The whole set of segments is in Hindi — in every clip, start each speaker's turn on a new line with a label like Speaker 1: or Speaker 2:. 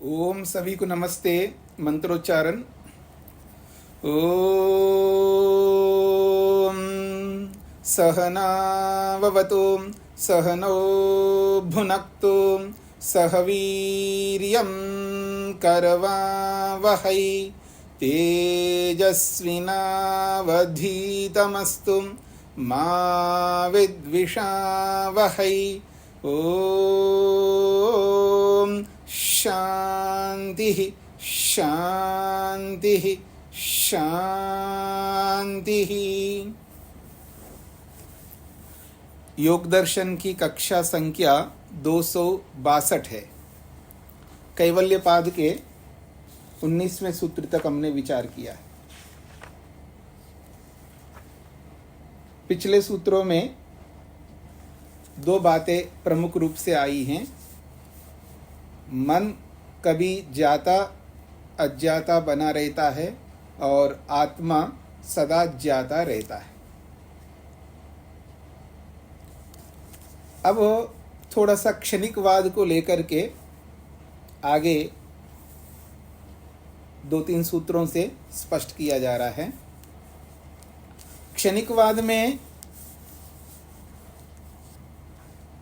Speaker 1: ओम सभी को नमस्ते। मंत्रोच्चारण। ओम सहनाववतु सहनौ भुनक्तु सह वीर्यं करवावहै तेजस्विनावधीतमस्तु मा विद्विषावहै। ओम शांति शांति शांति। योग दर्शन की कक्षा संख्या 262 है। कैवल्यपाद के 19वें सूत्र तक हमने विचार किया है। पिछले सूत्रों में दो बातें प्रमुख रूप से आई हैं। मन कभी जाता अज्ञाता बना रहता है और आत्मा सदा ज्ञाता रहता है। अब थोड़ा सा क्षणिकवाद को लेकर के आगे 2-3 सूत्रों से स्पष्ट किया जा रहा है। क्षणिकवाद में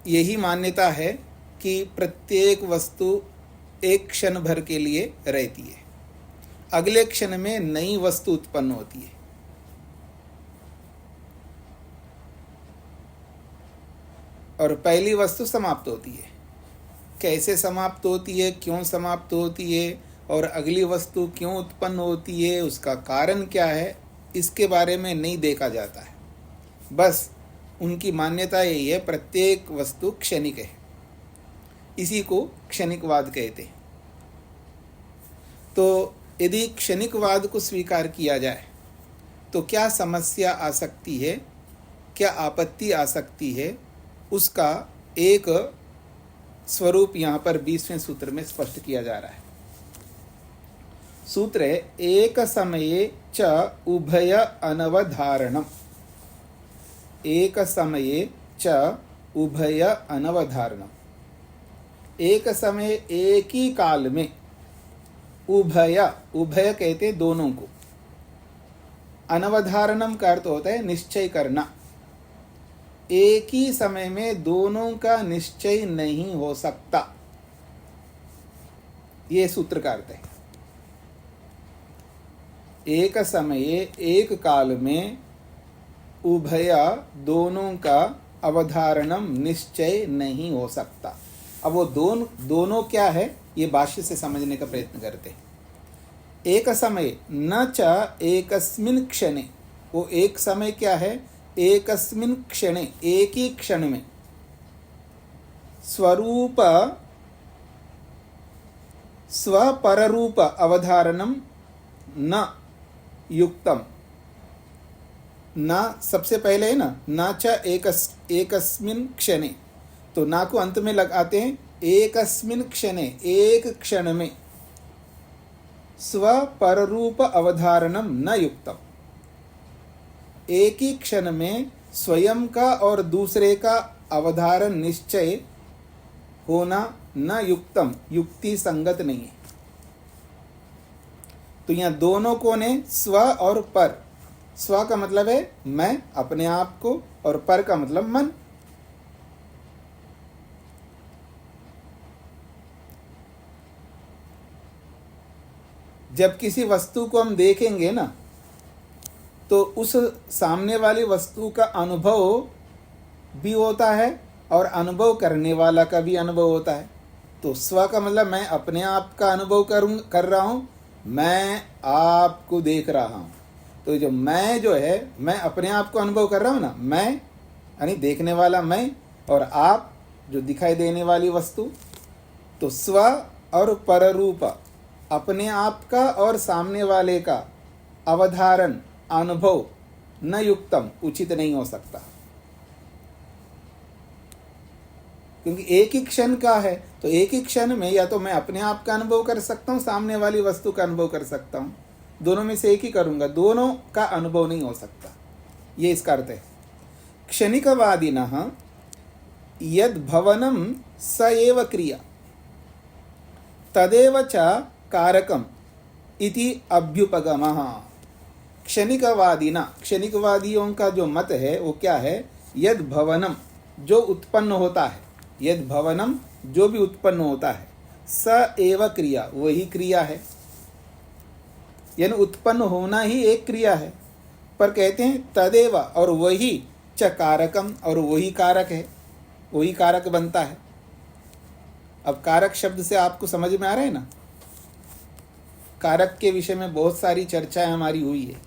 Speaker 1: यही मान्यता है कि प्रत्येक वस्तु एक क्षण भर के लिए रहती है, अगले क्षण में नई वस्तु उत्पन्न होती है। और पहली वस्तु समाप्त होती है। कैसे समाप्त होती है, क्यों समाप्त होती है और अगली वस्तु क्यों उत्पन्न होती है, उसका कारण क्या है, इसके बारे में नहीं देखा जाता है। बस उनकी मान्यता यही है, प्रत्येक वस्तु क्षणिक है। इसी को क्षणिकवाद कहते हैं। तो यदि क्षणिकवाद को स्वीकार किया जाए तो क्या समस्या आ सकती है, क्या आपत्ति आ सकती है, उसका एक स्वरूप यहाँ पर 20वें सूत्र में स्पष्ट किया जा रहा है। सूत्र है एक समये च उभय अनवधारणम। एक समये च उभय अनवधारणम। एक समय एक ही काल में उभय, उभय कहते दोनों को, अनवधारणम का अर्थ होता है निश्चय करना। एक ही समय में दोनों का निश्चय नहीं हो सकता, ये सूत्र का अर्थ है। एक समय एक काल में उभय, दोनों का अवधारणम निश्चय नहीं हो सकता। अब वो दोनों क्या है, ये भाष्य से समझने का प्रयत्न करते हैं। एक समय न च एकस्मिन् क्षणे, वो एक समय क्या है, एकस्मिन् क्षणे, एक ही क्षण में स्वरूप स्वपररूप अवधारणम न युक्तम। ना सबसे पहले है ना, ना च एकस्मिन् क्षणे, तो ना को अंत में लगाते हैं। एकस्मिन् क्षणे, एक क्षण में स्वपररूप अवधारणम न युक्तम। एक ही क्षण में स्वयं का और दूसरे का अवधारण निश्चय होना न युक्तम, युक्ति संगत नहीं है। तो यहाँ दोनों को ने स्व और पर। स्व का मतलब है मैं, अपने आप को, और पर का मतलब मन। जब किसी वस्तु को हम देखेंगे ना, तो उस सामने वाली वस्तु का अनुभव भी होता है और अनुभव करने वाला का भी अनुभव होता है। तो स्व का मतलब मैं अपने आप का अनुभव कर रहा हूँ, मैं आपको देख रहा हूँ। तो जो मैं जो है, मैं अपने आप को अनुभव कर रहा हूँ ना, मैं यानी देखने वाला मैं, और आप जो दिखाई देने वाली वस्तु। तो स्व और पररूप, अपने आप का और सामने वाले का अवधारण, अनुभव न युक्तम, उचित नहीं हो सकता, क्योंकि एक ही क्षण का है। तो एक ही क्षण में या तो मैं अपने आप का अनुभव कर सकता हूँ, सामने वाली वस्तु का अनुभव कर सकता हूँ, दोनों में से एक ही करूँगा, दोनों का अनुभव नहीं हो सकता। ये इसका अर्थ है। क्षणिकवादिनः यद भवनम स एव क्रिया। तदेव च कारकम इति अभ्युपगमः। क्षणिकवादिना, क्षणिकवादियों का जो मत है वो क्या है, यद भवनम, जो उत्पन्न होता है, यद भवनम, जो भी उत्पन्न होता है, स एव क्रिया, वही क्रिया है, यानी उत्पन्न होना ही एक क्रिया है। पर कहते हैं तदेव, और वही च कारकम, और वही कारक है, वही कारक बनता है। अब कारक शब्द से आपको समझ में आ रहा है ना, कारक के विषय में बहुत सारी चर्चाएं हमारी हुई है।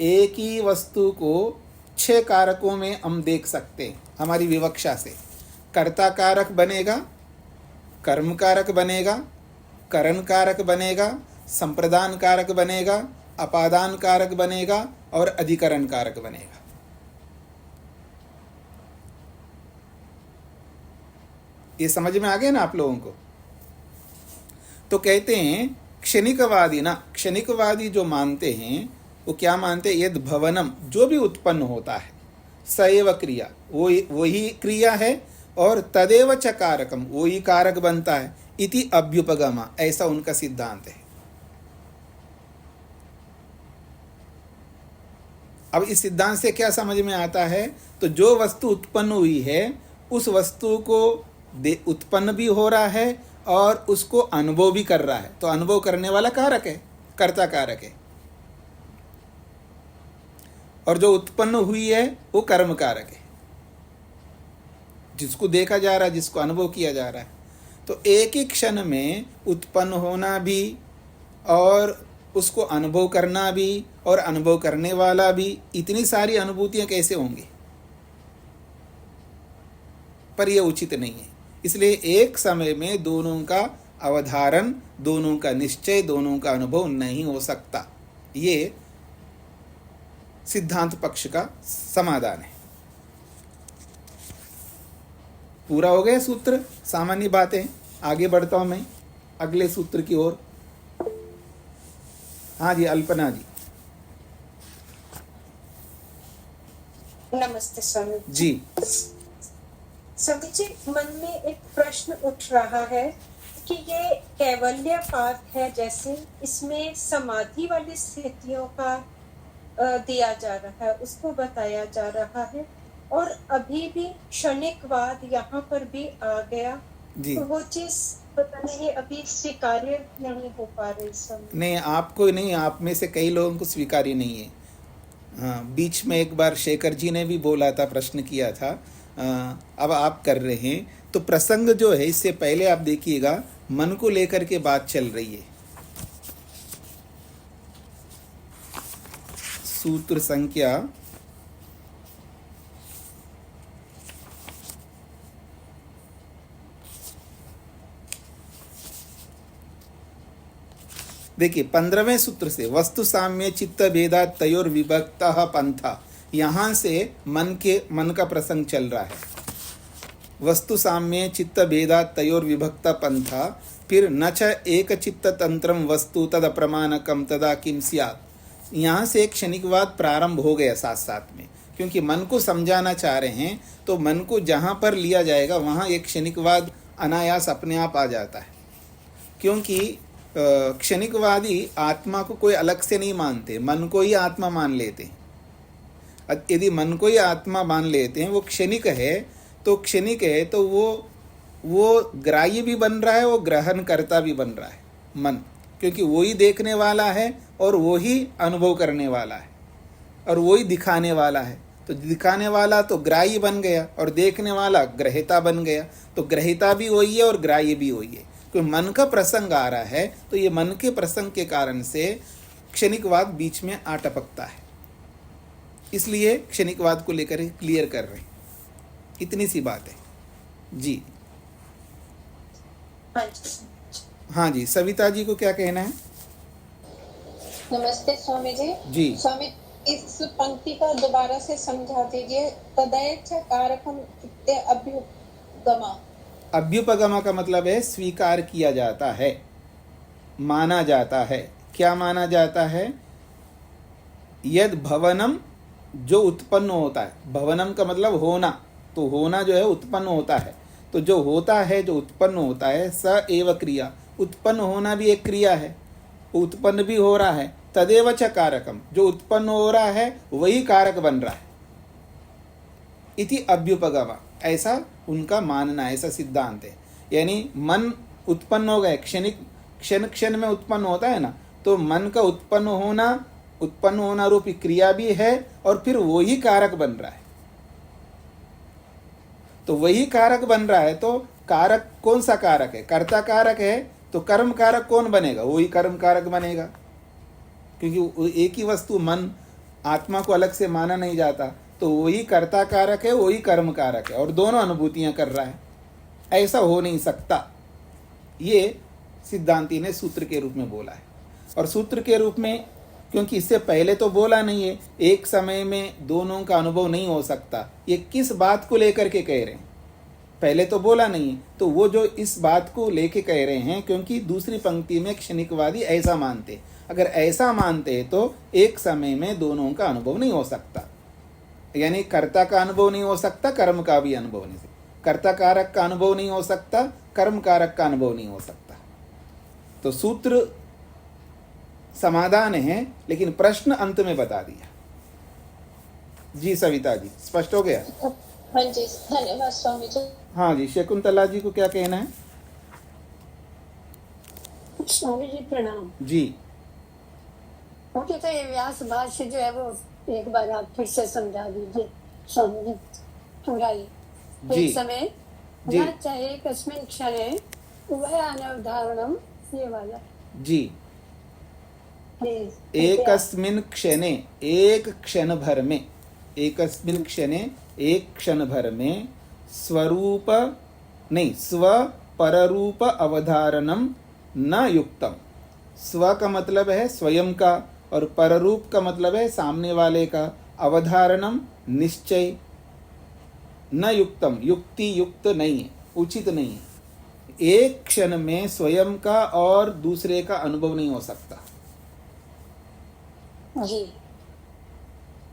Speaker 1: एक ही वस्तु को 6 कारकों में हम देख सकते हैं हमारी विवक्षा से। कर्ता कारक बनेगा, कर्म कारक बनेगा, करण कारक बनेगा, संप्रदान कारक बनेगा, अपादान कारक बनेगा और अधिकरण कारक बनेगा। ये समझ में आ गया ना आप लोगों को। तो कहते हैं क्षणिकवादी ना, क्षणिकवादी जो मानते हैं वो क्या मानते हैं, यद भवनम, जो भी उत्पन्न होता है, सएव क्रिया, वही क्रिया है, और तदेव च कारकम, वही कारक बनता है, इति अभ्युपगमा, ऐसा उनका सिद्धांत है। अब इस सिद्धांत से क्या समझ में आता है, तो जो वस्तु उत्पन्न हुई है उस वस्तु को उत्पन्न भी हो रहा है और उसको अनुभव भी कर रहा है, तो अनुभव करने वाला कारक है, कर्ता कारक है। और जो उत्पन्न हुई है वो कर्म कारक है, जिसको देखा जा रहा है, जिसको अनुभव किया जा रहा है। तो एक ही क्षण में उत्पन्न होना भी और उसको अनुभव करना भी और अनुभव करने वाला भी, इतनी सारी अनुभूतियां कैसे होंगी। पर यह उचित नहीं है। इसलिए एक समय में दोनों का अवधारण, दोनों का निश्चय, दोनों का अनुभव नहीं हो सकता। ये सिद्धांत पक्ष का समाधान है। पूरा हो गया सूत्र, सामान्य बातें। आगे बढ़ता हूं मैं अगले सूत्र की ओर। हाँ जी, अल्पना जी।
Speaker 2: नमस्ते स्वामी
Speaker 1: जी।
Speaker 2: स्वामी जी, मन में एक प्रश्न उठ रहा है कि ये कैवल्यपात है, जैसे इसमें समाधि वाली स्थितियों का दिया जा रहा है, उसको बताया जा रहा है, और अभी भी क्षणिकवाद यहाँ पर भी आ गया, तो वो चीज पता नहीं अभी स्वीकार्य नहीं हो पा रही समय।
Speaker 1: नहीं, आपको नहीं, आप में से कई लोगों को स्वीकार्य नहीं है। हाँ, बीच में एक बार शेखर जी ने भी बोला था, प्रश्न किया था, अब आप कर रहे हैं। तो प्रसंग जो है, इससे पहले आप देखिएगा, मन को लेकर के बात चल रही है। सूत्र संख्या देखिए, 15वें सूत्र से वस्तु साम्य चित्त भेदा तयोर विभक्त पंथा, यहाँ से मन का प्रसंग चल रहा है। वस्तु साम्य चित्त भेदा तयोर विभक्त पंथा, फिर न च एक चित्त तंत्रम वस्तु तद अप्रमाणकम तदा किम स्यात्। यहाँ से एक क्षणिकवाद प्रारंभ हो गया साथ साथ में, क्योंकि मन को समझाना चाह रहे हैं, तो मन को जहाँ पर लिया जाएगा वहाँ एक क्षणिकवाद अनायास अपने आप आ जाता है। क्योंकि क्षणिकवादी आत्मा को कोई अलग से नहीं मानते, मन को ही आत्मा मान लेते हैं। यदि मन को ही आत्मा मान लेते हैं, वो क्षणिक है, तो क्षणिक है तो वो ग्राह्य भी बन रहा है, वो ग्रहण करता भी बन रहा है मन, क्योंकि वो ही देखने वाला है और वो ही अनुभव करने वाला है और वो ही दिखाने वाला है। तो दिखाने वाला तो ग्राह्य बन गया और देखने वाला ग्रहिता बन गया। तो ग्रहिता भी वही है और ग्राह्य भी वही है। क्योंकि मन का प्रसंग आ रहा है, तो ये मन के प्रसंग के कारण से क्षणिकवाद बीच में आ टपकता है। इसलिए क्षणिकवाद को लेकर क्लियर कर रहे हैं। इतनी सी बात है जी। हाँ जी, सविता जी को क्या कहना है?
Speaker 3: नमस्ते स्वामी जी।
Speaker 1: जी
Speaker 3: स्वामी, इस पंक्ति का दोबारा से समझा दीजिए। तदैच कारकम इत्ते अभ्युपगमा।
Speaker 1: अभ्युपगमा का मतलब है स्वीकार किया जाता है, माना जाता है। क्या माना जाता है? यद भवनम, जो उत्पन्न होता है। भवनम का मतलब होना, तो होना जो है उत्पन्न होता है। तो जो होता है, जो उत्पन्न होता है, स एव क्रिया, उत्पन्न होना भी एक क्रिया है, उत्पन्न भी हो रहा है। तदेव च कारकम, जो उत्पन्न हो रहा है वही कारक बन रहा है। इति अभ्युपगम, ऐसा उनका मानना, ऐसा सिद्धांत है। यानी मन उत्पन्न हो गए, क्षण क्षण में उत्पन्न होता है ना, तो मन का उत्पन्न होना रूपी क्रिया भी है और फिर वही कारक बन रहा है। तो वही कारक बन रहा है, तो कारक कौन सा कारक है? कर्ता कारक है, तो कर्म कारक कौन बनेगा? वही कर्म कारक बनेगा, क्योंकि एक ही वस्तु मन, आत्मा को अलग से माना नहीं जाता, तो वही कर्ता कारक है, वही कर्म कारक है, और दोनों अनुभूतियां कर रहा है। ऐसा हो नहीं सकता, ये सिद्धांती ने सूत्र के रूप में बोला है। और सूत्र के रूप में, क्योंकि इससे पहले तो बोला नहीं है एक समय में दोनों का अनुभव नहीं हो सकता, ये किस बात को लेकर के कह रहे हैं? पहले तो बोला नहीं है, तो वो जो इस बात को लेके कह रहे हैं, क्योंकि दूसरी पंक्ति में क्षणिकवादी ऐसा मानते, अगर ऐसा मानते तो एक समय में दोनों का अनुभव नहीं हो सकता, यानी कर्ता का अनुभव नहीं हो सकता, कर्म का भी अनुभव नहीं, कर्ता कारक का अनुभव नहीं हो सकता, कर्म कारक का अनुभव नहीं हो सकता। तो सूत्र समाधान है, लेकिन प्रश्न अंत में बता दिया। जी सविता जी, स्पष्ट हो गया?
Speaker 3: हाँ जी, धन्यवाद स्वामी जी।
Speaker 1: हाँ जी, शकुंतला जी को क्या कहना है?
Speaker 4: स्वामी जी प्रणाम
Speaker 1: जी।
Speaker 4: मुझे तो ये व्यास भाष्य जो है वो एक बार आप फिर से समझा दीजिए स्वामी जी, पूरा ही।
Speaker 1: जी
Speaker 4: एक समय
Speaker 1: जी
Speaker 4: न चाहे कस्मिन क्षणे वह अनवधारणम, ये वाला
Speaker 1: जी।
Speaker 4: प्लीज।
Speaker 1: एकस्मिन् क्षणे, एक क्षण भर में, एकस्मिन् क्षणे एक क्षण भर में स्वरूप नहीं, स्व पररूप अवधारणम न युक्तम। स्व का मतलब है स्वयं का, और पररूप का मतलब है सामने वाले का। अवधारणम निश्चय, न युक्तम, युक्ति युक्त नहीं है, उचित नहीं है। एक क्षण में स्वयं का और दूसरे का अनुभव नहीं हो सकता।
Speaker 4: जी।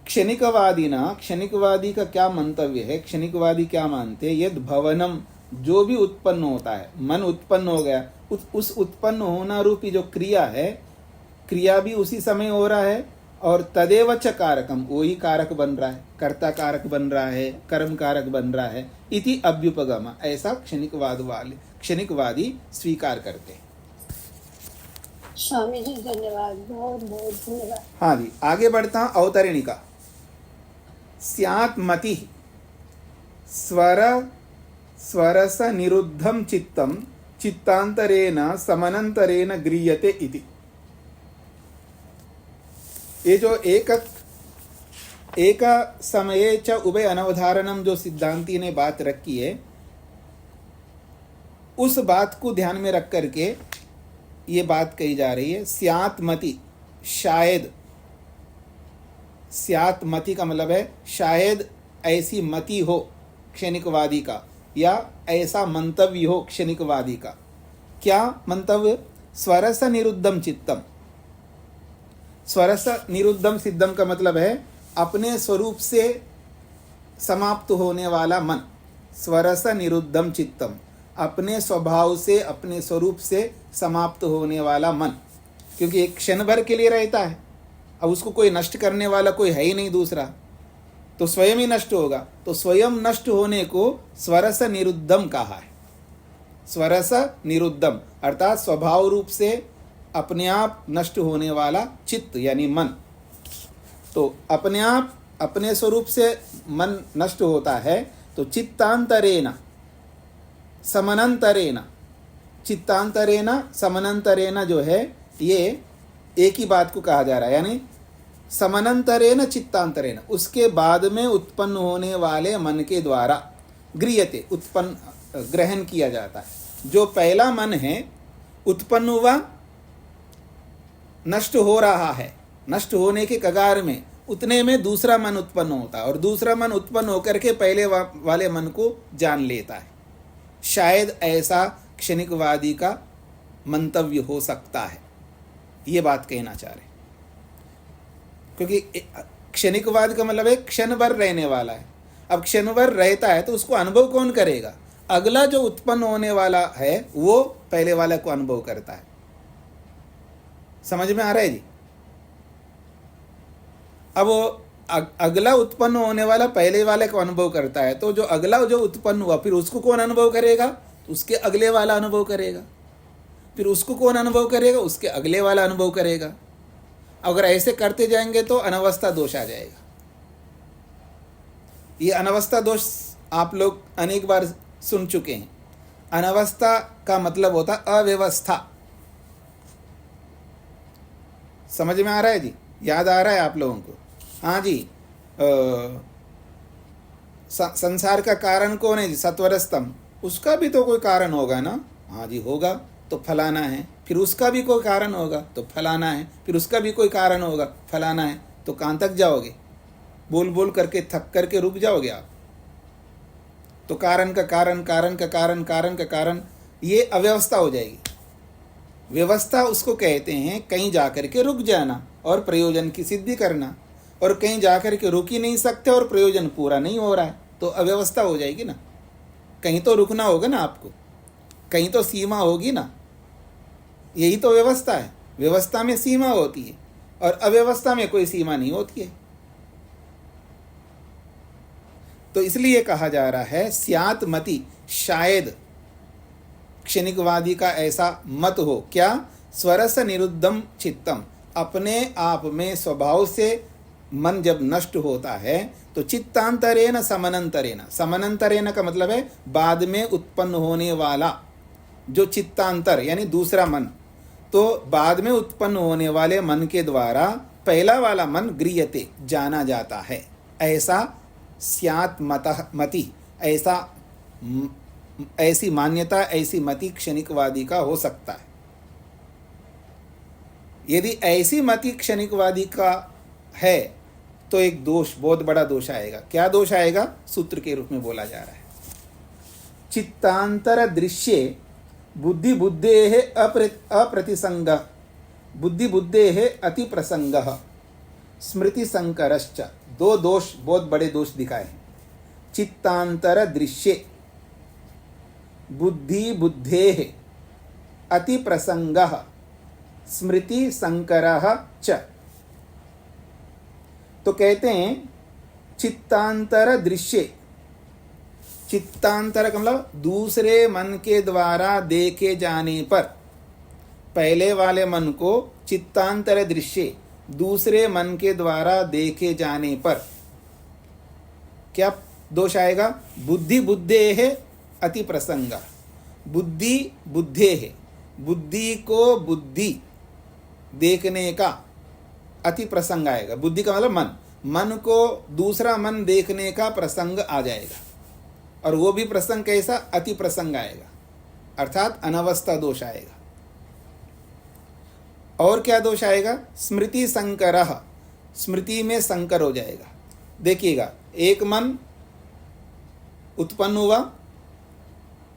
Speaker 1: क्षणिकवादी ना, क्षणिकवादी का क्या मंतव्य है? क्षणिकवादी क्या मानते हैं? यद भवनम, जो भी उत्पन्न होता है, मन उत्पन्न हो गया, उस उत्पन्न होना रूपी जो क्रिया है, क्रिया भी उसी समय हो रहा है, और तदेव च कारकम, वही कारक बन रहा है, कर्ता कारक बन रहा है, कर्म कारक बन रहा है। इति अभ्युपगम, ऐसा क्षणिकवादी स्वीकार करते हैं।
Speaker 4: स्वामी जी धन्यवाद, बहुत बहुत धन्यवाद।
Speaker 1: हाँ जी, आगे बढ़ता हूं। अवतरणिका। स्यात् मति स्वरस निरुद्धम चित्तम चित्तांतरेण समनंतरेण गृह्यते इति। ये जो एक समये च उभय अनवधारणम जो सिद्धांती ने बात रखी है, उस बात को ध्यान में रख करके ये बात कही जा रही है। स्यात् मति, शायद, स्यात् मति का मतलब है शायद ऐसी मति हो क्षणिकवादी का, या ऐसा मंतव्य हो क्षणिकवादी का। क्या मंतव्य? स्वरस निरुद्धम चित्तम। स्वरस निरुद्धम सिद्धम का मतलब है अपने स्वरूप से समाप्त होने वाला मन। स्वरस निरुद्धम चित्तम, अपने स्वभाव से, अपने स्वरूप से समाप्त होने वाला मन, क्योंकि एक क्षण भर के लिए रहता है, अब उसको कोई नष्ट करने वाला कोई है ही नहीं दूसरा, तो स्वयं ही नष्ट होगा। तो स्वयं नष्ट होने को स्वरस निरुद्धम कहा है। स्वरस निरुद्धम अर्थात स्वभाव रूप से अपने आप नष्ट होने वाला चित्त यानी मन। तो अपने आप अपने स्वरूप से मन नष्ट होता है, तो चित्तांतरेण समनंतरेण, चित्तांतरेण समनंतरेण जो है, ये एक ही बात को कहा जा रहा है, यानी समनंतरेण चित्तांतरेण, उसके बाद में उत्पन्न होने वाले मन के द्वारा गृह्यते, उत्पन्न ग्रहण किया जाता है। जो पहला मन है उत्पन्न हुआ, नष्ट हो रहा है, नष्ट होने के कगार में, उतने में दूसरा मन उत्पन्न होता है, और दूसरा मन उत्पन्न होकर के पहले वाले मन को जान लेता है। शायद ऐसा क्षणिकवादी का मंतव्य हो सकता है, ये बात कहना चाह रहे, क्योंकि क्षणिकवाद का मतलब है क्षण भर रहने वाला है। अब क्षण भर रहता है तो उसको अनुभव कौन करेगा? अगला जो उत्पन्न होने वाला है वो पहले वाले को अनुभव करता है। समझ में आ रहा है जी? अब वो अगला उत्पन्न होने वाला पहले वाले को अनुभव करता है, तो जो अगला जो उत्पन्न हुआ फिर उसको कौन अनुभव करेगा? उसके अगले वाला अनुभव करेगा। फिर उसको कौन अनुभव करेगा? उसके अगले वाला अनुभव करेगा। अगर ऐसे करते जाएंगे तो अनवस्था दोष आ जाएगा। ये अनवस्था दोष आप लोग अनेक बार सुन चुके हैं। अनवस्था का मतलब होता अव्यवस्था। समझ में आ रहा है जी? याद आ रहा है आप लोगों को? हाँ जी। संसार का कारण कौन है जी? सत्वरस्तम। उसका भी तो कोई कारण होगा ना? हाँ जी होगा, तो फलाना है। फिर उसका भी कोई कारण होगा तो फलाना है। फिर उसका भी कोई कारण होगा, फलाना है। तो कहाँ तक जाओगे? बोल बोल करके थक करके रुक जाओगे आप। तो कारण का कारण, कारण का कारण, कारण का कारण, ये अव्यवस्था हो जाएगी। व्यवस्था उसको कहते हैं कहीं जाकर के रुक जाना और प्रयोजन की सिद्धि करना, और कहीं जाकर के रुक ही नहीं सकते और प्रयोजन पूरा नहीं हो रहा है तो अव्यवस्था हो जाएगी ना। कहीं तो रुकना होगा ना आपको, कहीं तो सीमा होगी ना। यही तो व्यवस्था है। व्यवस्था में सीमा होती है और अव्यवस्था में कोई सीमा नहीं होती है। तो इसलिए कहा जा रहा है स्यात् मति, शायद क्षणिकवादी का ऐसा मत हो। क्या? स्वरस निरुद्धम चित्तम, अपने आप में स्वभाव से मन जब नष्ट होता है तो चित्तांतरेण समनंतरेण, समनंतरेण का मतलब है बाद में उत्पन्न होने वाला जो चित्तांतर यानी दूसरा मन, तो बाद में उत्पन्न होने वाले मन के द्वारा पहला वाला मन गृह्यते, जाना जाता है। ऐसा स्यात् मति, ऐसी मान्यता, ऐसी मति क्षणिकवादी का हो सकता है। यदि ऐसी मति क्षणिकवादी का है तो एक दोष, बहुत बड़ा दोष आएगा। क्या दोष आएगा? सूत्र के रूप में बोला जा रहा है। चित्तांतर दृश्ये बुद्धि बुद्धेः अप्रतिसंग, बुद्धि बुद्धेः अति प्रसंग, स्मृति संकरश्च। दो दोष, बहुत बड़े दोष दिखाए हैं। चित्तांतर दृश्ये बुद्धि बुद्धेः अति प्रसंगः स्मृति संकरः च। तो कहते हैं चित्तांतर दृश्य, चित्तांतर का मतलब दूसरे मन के द्वारा देखे जाने पर, पहले वाले मन को चित्तांतर दृश्य, दूसरे मन के द्वारा देखे जाने पर क्या दोष आएगा? बुद्धि बुद्धेः अति प्रसंग, बुद्धि बुद्धेः, बुद्धि को बुद्धि देखने का अति प्रसंग आएगा। बुद्धि का मतलब मन, मन को दूसरा मन देखने का प्रसंग आ जाएगा, और वो भी प्रसंग कैसा? अति प्रसंग आएगा, अर्थात अनवस्था दोष आएगा। और क्या दोष आएगा? स्मृति संकरः, स्मृति में संकर हो जाएगा। देखिएगा, एक मन उत्पन्न हुआ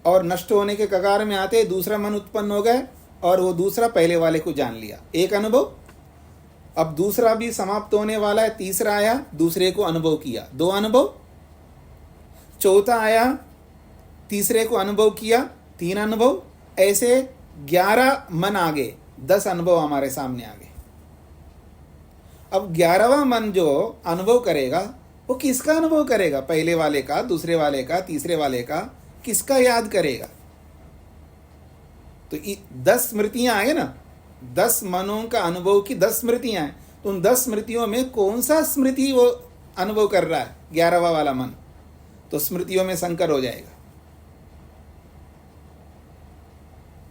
Speaker 1: और नष्ट होने के कगार में आते दूसरा मन उत्पन्न हो गया और वो दूसरा पहले वाले को जान लिया, एक अनुभव। अब दूसरा भी समाप्त होने वाला है, तीसरा आया, दूसरे को अनुभव किया, दो अनुभव। चौथा आया, तीसरे को अनुभव किया, तीन अनुभव। ऐसे 11 मन आ गए, 10 अनुभव हमारे सामने आ गए। अब 11वां मन जो अनुभव करेगा वो किसका अनुभव करेगा? पहले वाले का, दूसरे वाले का, तीसरे वाले का, किसका याद करेगा? तो 10 स्मृतियां आए ना, 10 मनों का अनुभव की 10 स्मृतियां हैं। तो उन 10 स्मृतियों में कौन सा स्मृति वो अनुभव कर रहा है? 11वां वाला मन। तो स्मृतियों में संकर हो जाएगा।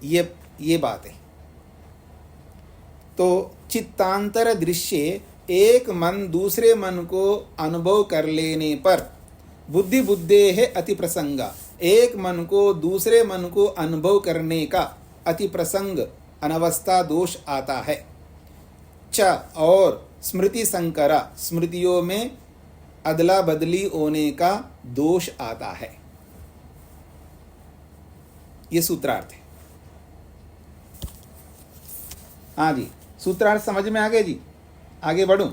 Speaker 1: ये बात है। तो चित्तांतर दृश्य, एक मन दूसरे मन को अनुभव कर लेने पर बुद्धि बुद्धेः अति प्रसंग, एक मन को दूसरे मन को अनुभव करने का अति प्रसंग अनवस्था दोष आता है। च, और स्मृति संकरा, स्मृतियों में अदला बदली होने का दोष आता है। ये सूत्रार्थ है। हाँ जी, सूत्रार्थ समझ में आ गए जी? आगे बढ़ूं।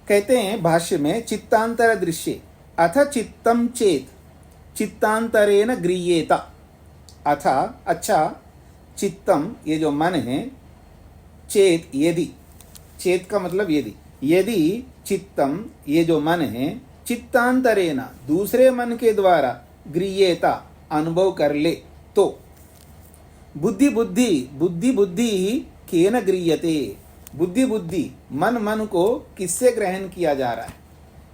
Speaker 1: कहते हैं भाष्य में चित्तांतर दृश्य अथ चित्तम चेत चित्तांतरेण गृह्येत। अथ अच्छा, चित्तम ये जो मन है, चेत यदि, चेत का मतलब यदि, यदि चित्तम ये जो मन है, चित्तांतरेण दूसरे मन के द्वारा गृह्येत अनुभव कर ले तो, बुद्धि बुद्धि बुद्धि बुद्धि केन गृह्यते, बुद्धि बुद्धि मन मन को किससे ग्रहण किया जा रहा है,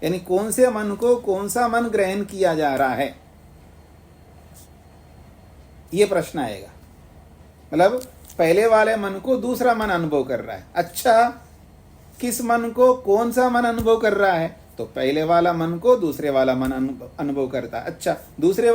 Speaker 1: यानी कौन से मन को कौन सा मन ग्रहण किया जा रहा है, ये प्रश्न आएगा। मतलब पहले वाले मन को दूसरा मन अनुभव कर रहा है। अच्छा, किस मन को कौन सा मन अनुभव कर रहा है, तो पहले वाला मन को दूसरे वाला मन अनुभव करता है। अच्छा, दूसरे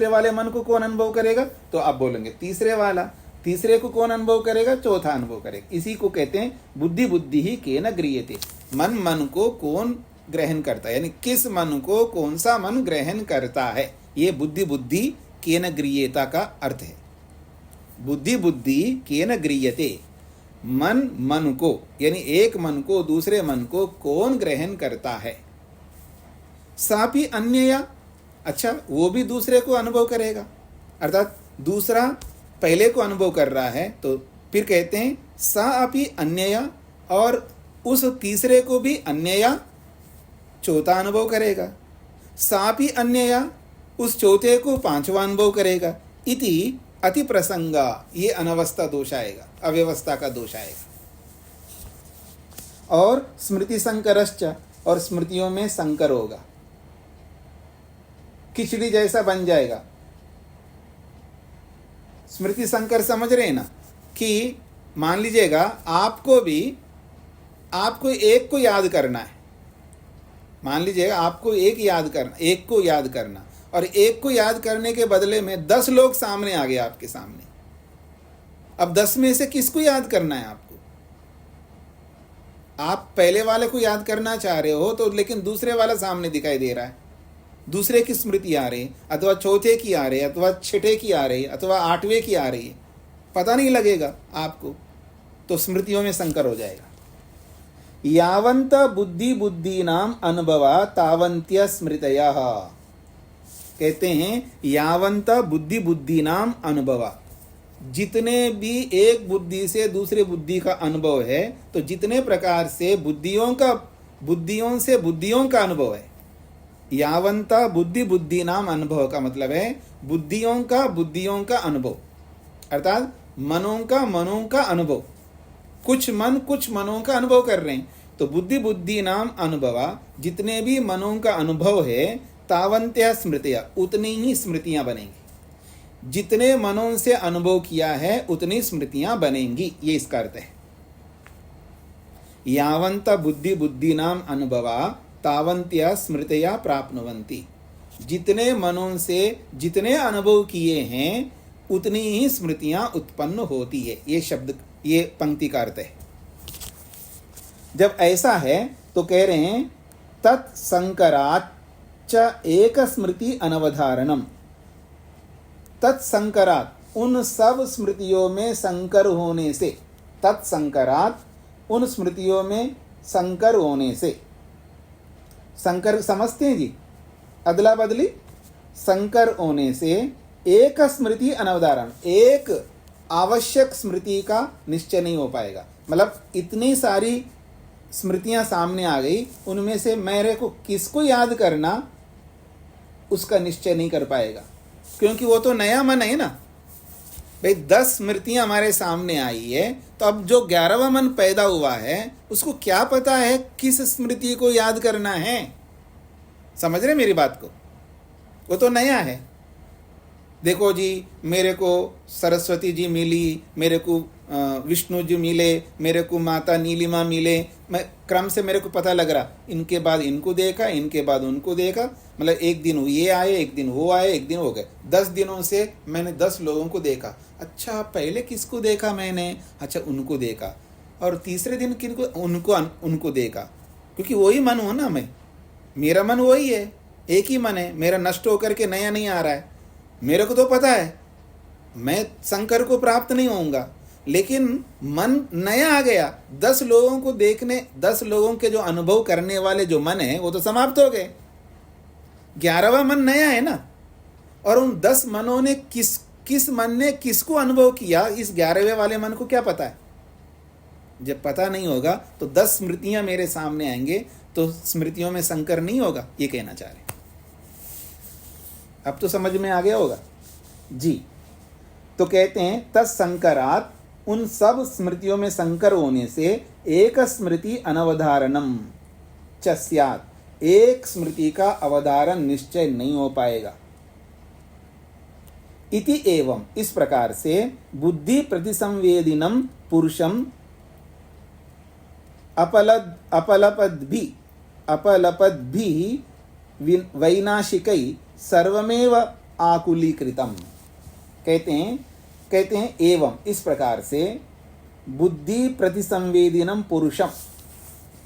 Speaker 1: वाले मन को कौन अनुभव करेगा, तो आप बोलेंगे तीसरे वाला, तीसरे को कौन अनुभव करेगा, चौथा अनुभव करेगा। इसी को कहते हैं बुद्धि बुद्धि ही केन गृह्यते, मन मन को कौन ग्रहण करता है, यानी किस मन को कौन सा मन ग्रहण करता है, ये बुद्धि बुद्धि केन गृह्यता का अर्थ है। बुद्धि बुद्धि केन गृह्यते, मन मन को, यानी एक मन को दूसरे मन को कौन ग्रहण करता है। सापि अन्यया, अच्छा वो भी दूसरे को अनुभव करेगा, अर्थात दूसरा पहले को अनुभव कर रहा है, तो फिर कहते हैं सा अपि अन्यया, और उस तीसरे को भी अन्यया चौथा अनुभव करेगा। सापि अन्यया, उस चौथे को पांचवा अनुभव करेगा। इति अति प्रसंगा, ये अनवस्था दोष आएगा, अव्यवस्था का दोष आएगा। और स्मृति संकरश्च, और स्मृतियों में संकर होगा, खिचड़ी जैसा बन जाएगा। स्मृति संकर समझ रहे ना, कि मान लीजिएगा आपको एक को याद करना है, मान लीजिएगा आपको एक को याद करना, और एक को याद करने के बदले में 10 लोग सामने आ गए आपके सामने। अब 10 में से किसको याद करना है आपको? आप पहले वाले को याद करना चाह रहे हो, तो लेकिन दूसरे वाला सामने दिखाई दे रहा है, दूसरे की स्मृति आ रही, अथवा चौथे की आ रही, अथवा छठे की आ रही, अथवा 8वें की आ रही है, पता नहीं लगेगा आपको, तो स्मृतियों में संकर हो जाएगा। यावंत बुद्धि बुद्धि नाम अनुभवा तावंत्य स्मृतयः, कहते हैं यावंत बुद्धि बुद्धि नाम अनुभवा, जितने भी एक बुद्धि से दूसरे बुद्धि का अनुभव है, तो जितने प्रकार से बुद्धियों से बुद्धियों का अनुभव है, यावंता बुद्धि बुद्धि नाम अनुभव का मतलब है बुद्धियों का अनुभव, अर्थात मनों का अनुभव, कुछ मनों का अनुभव कर रहे हैं, तो बुद्धि बुद्धि नाम अनुभवा, जितने भी मनों का अनुभव है, तावंत्या स्मृतियां, उतनी ही स्मृतियां बनेंगी, जितने मनों से अनुभव किया है उतनी स्मृतियां बनेंगी, ये इसका अर्थ है। यावंत बुद्धि बुद्धि नाम अनुभवा तावंत्या स्मृतिया प्राप्नुवन्ति, जितने मनों से जितने अनुभव किए हैं उतनी ही स्मृतियां उत्पन्न होती है, ये शब्द, ये पंक्ति का अर्थ है। जब ऐसा है तो कह रहे हैं तत्संकराच्च एक स्मृति अनवधारणम, तत्संकरात, उन सब स्मृतियों में संकर होने से, तत्संकरात, उन स्मृतियों में संकर होने से, संकर समझते हैं जी, अदला बदली, संकर होने से एक स्मृति अनवधारण, एक आवश्यक स्मृति का निश्चय नहीं हो पाएगा। मतलब इतनी सारी स्मृतियां सामने आ गई, उनमें से मेरे को किसको याद करना, उसका निश्चय नहीं कर पाएगा, क्योंकि वो तो नया मन है ना भाई। 10 स्मृतियां हमारे सामने आई है, तो अब जो 11वां मन पैदा हुआ है उसको क्या पता है किस स्मृति को याद करना है। समझ रहे मेरी बात को? वो तो नया है। देखो जी, मेरे को सरस्वती जी मिली, मेरे को विष्णु जी मिले, मेरे को माता नीलिमा मिले, मैं क्रम से मेरे को पता लग रहा, इनके बाद इनको देखा, इनके बाद उनको देखा, मतलब एक दिन ये आए, एक दिन वो आए, एक दिन हो गए, 10 दिनों से मैंने 10 लोगों को देखा। अच्छा, पहले किसको देखा मैंने? अच्छा, उनको देखा, और तीसरे दिन किनको? उनको देखा, क्योंकि वही मन हो ना, मेरा मन वही है, एक ही मन है, मेरा नष्ट होकर के नया नहीं आ रहा है। मेरे को तो पता है मैं शंकर को प्राप्त नहीं होऊंगा, लेकिन मन नया आ गया। 10 लोगों को देखने, 10 लोगों के जो अनुभव करने वाले जो मन है वो तो समाप्त हो गए। 11वां मन नया है ना। और उन 10 मनों ने किस मन ने किसको अनुभव किया, इस 11वें वाले मन को क्या पता है? जब पता नहीं होगा तो 10 स्मृतियां मेरे सामने आएंगे तो स्मृतियों में संकर नहीं होगा, ये कहना चाह रहे। अब तो समझ में आ गया होगा जी। तो कहते हैं तत्संकरात, उन सब स्मृतियों में संकर होने से एक स्मृति अनवधारणम च स्यात्, एक स्मृति का अवधारण निश्चय नहीं हो पाएगा। इति एवं, इस प्रकार से बुद्धि प्रतिसंवेदिनम पुरुषम अपलपद्भि वैनाशिकै सर्वमेव आकुलीकृतम। कहते हैं एवं, इस प्रकार से बुद्धि प्रतिसंवेदिनम पुरुषम,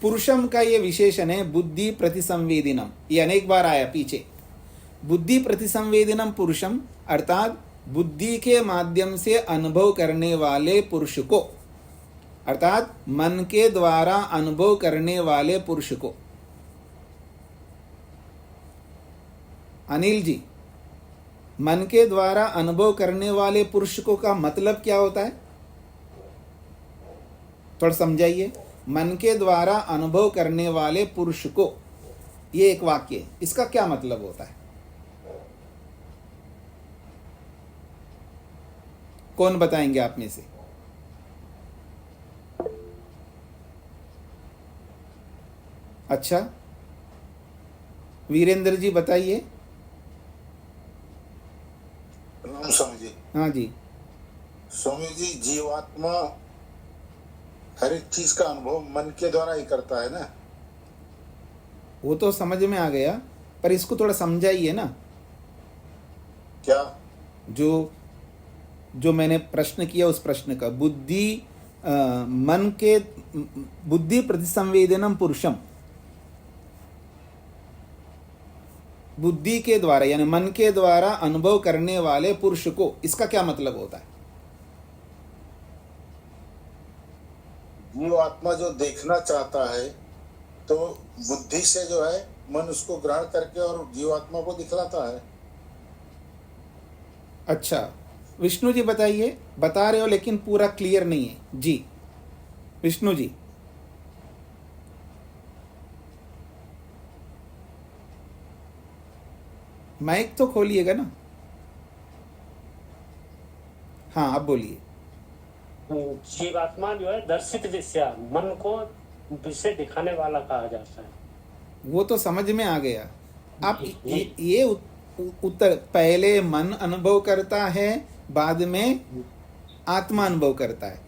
Speaker 1: पुरुषम का ये विशेषण है बुद्धि प्रतिसंवेदिनम, ये अनेक बार आया पीछे। बुद्धि प्रतिसंवेदिनम पुरुषम अर्थात बुद्धि के माध्यम से अनुभव करने वाले पुरुष को, अर्थात मन के द्वारा अनुभव करने वाले पुरुष को। अनिल जी, मन के द्वारा अनुभव करने वाले पुरुष को का मतलब क्या होता है? थोड़ा समझाइए। मन के द्वारा अनुभव करने वाले पुरुष को, ये एक वाक्य है, इसका क्या मतलब होता है? कौन बताएंगे आप में से? अच्छा, वीरेंद्र जी बताइए।
Speaker 5: प्रणाम स्वामी जी।
Speaker 1: हाँ जी।
Speaker 5: स्वामी जी, जीवात्मा हर एक चीज का अनुभव मन के द्वारा ही करता है ना?
Speaker 1: वो तो समझ में आ गया, पर इसको थोड़ा समझाइए ना।
Speaker 5: क्या?
Speaker 1: जो मैंने प्रश्न किया उस प्रश्न का, मन के बुद्धि प्रतिसंवेदनम पुरुषम, बुद्धि के द्वारा यानी मन के द्वारा अनुभव करने वाले पुरुष को, इसका क्या मतलब होता है?
Speaker 5: जीवात्मा जो देखना चाहता है तो बुद्धि से जो है मन उसको ग्रहण करके और जीवात्मा को दिखलाता है।
Speaker 1: अच्छा, विष्णु जी बताइए। बता रहे हो लेकिन पूरा क्लियर नहीं है जी। विष्णु जी। माइक तो खोलिएगा ना। हाँ, अब बोलिए।
Speaker 6: जीवात्मा जो है दर्शित विषय, मन को विषय दिखाने वाला कहा जाता है।
Speaker 1: वो तो समझ में आ गया। आप ये उत्तर, पहले मन अनुभव करता है, बाद में आत्मा अनुभव करता है।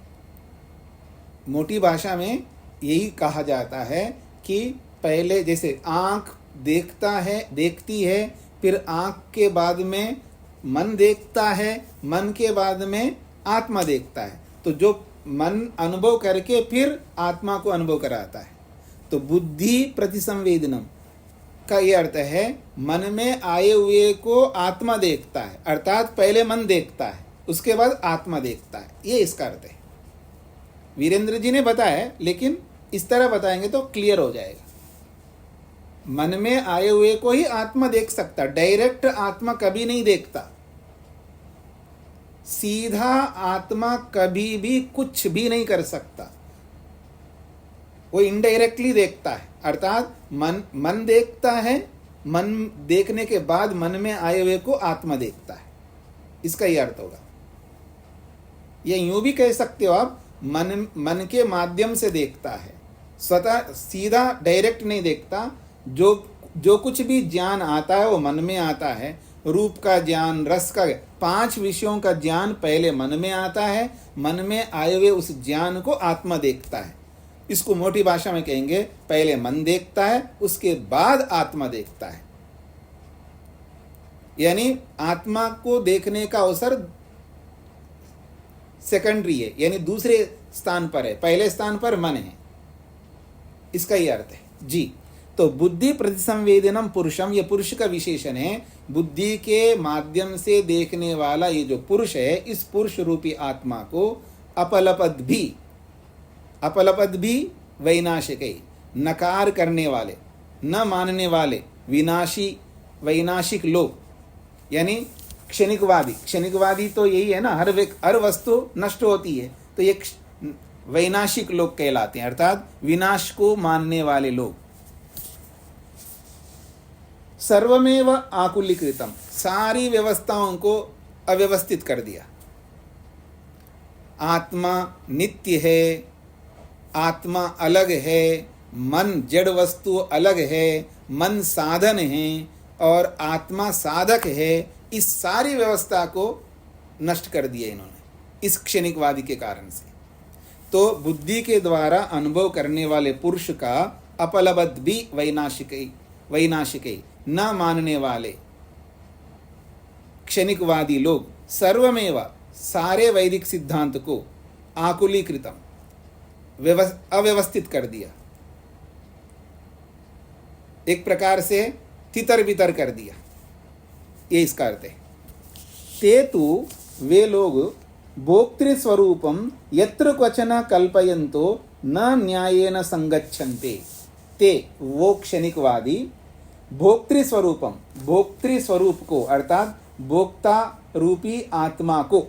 Speaker 1: मोटी भाषा में यही कहा जाता है कि पहले जैसे आंख देखती है, फिर आंख के बाद में मन देखता है, मन के बाद में आत्मा देखता है। तो जो मन अनुभव करके फिर आत्मा को अनुभव कराता है। तो बुद्धि प्रतिसंवेदनम का ये अर्थ है मन में आए हुए को आत्मा देखता है, अर्थात पहले मन देखता है, उसके बाद आत्मा देखता है, ये इसका अर्थ है। वीरेंद्र जी ने बताया, लेकिन इस तरह बताएंगे तो क्लियर हो जाएगा। मन में आए हुए को ही आत्मा देख सकता, डायरेक्ट आत्मा कभी नहीं देखता। सीधा आत्मा कभी भी कुछ भी नहीं कर सकता, वो इनडायरेक्टली देखता है, अर्थात मन देखता है, मन देखने के बाद मन में आए हुए को आत्मा देखता है, इसका ये अर्थ होगा। ये यूं भी कह सकते हो आप, मन के माध्यम से देखता है, स्वतः सीधा डायरेक्ट नहीं देखता। जो कुछ भी ज्ञान आता है वो मन में आता है। रूप का ज्ञान, रस का, 5 विषयों का ज्ञान पहले मन में आता है, मन में आए हुए उस ज्ञान को आत्मा देखता है। इसको मोटी भाषा में कहेंगे, पहले मन देखता है, उसके बाद आत्मा देखता है। यानी आत्मा को देखने का अवसर सेकेंडरी है, यानी दूसरे स्थान पर है, पहले स्थान पर मन है, इसका ही अर्थ है जी। तो बुद्धि प्रतिसंवेदनम पुरुषम, ये पुरुष का विशेषण है। बुद्धि के माध्यम से देखने वाला ये जो पुरुष है, इस पुरुष रूपी आत्मा को अपलपद भी वैनाशिक, नकार करने वाले, न मानने वाले, वैनाशिक लोग, यानी क्षणिकवादी तो यही है ना, हर वस्तु नष्ट होती है, तो ये वैनाशिक लोग कहलाते हैं, अर्थात विनाश को मानने वाले लोग। सर्वमेव आकुलीकृतम, सारी व्यवस्थाओं को अव्यवस्थित कर दिया। आत्मा नित्य है, आत्मा अलग है, मन जड़ वस्तु अलग है, मन साधन है और आत्मा साधक है, इस सारी व्यवस्था को नष्ट कर दिया इन्होंने इस क्षणिकवादी के कारण से। तो बुद्धि के द्वारा अनुभव करने वाले पुरुष का अपलब्ध भी वैनाशिक, न मानने वाले क्षणिकवादी लोग सर्वमेव, सारे वैदिक सिद्धांत को आकुलीकृतम, अव्यवस्थित कर दिया, एक प्रकार से तितर बितर कर दिया, ये इसका अर्थ है। ते तु, वे लोग, भोक्तृस्वरूपम यत्र क्वचन कल्पयन्तो न न्यायेन संगच्छन्ते। ते, वो क्षणिकवादी, भोक्तृस्वरूपम, भोक्तृस्वरूप को अर्थात भोक्ता रूपी आत्मा को,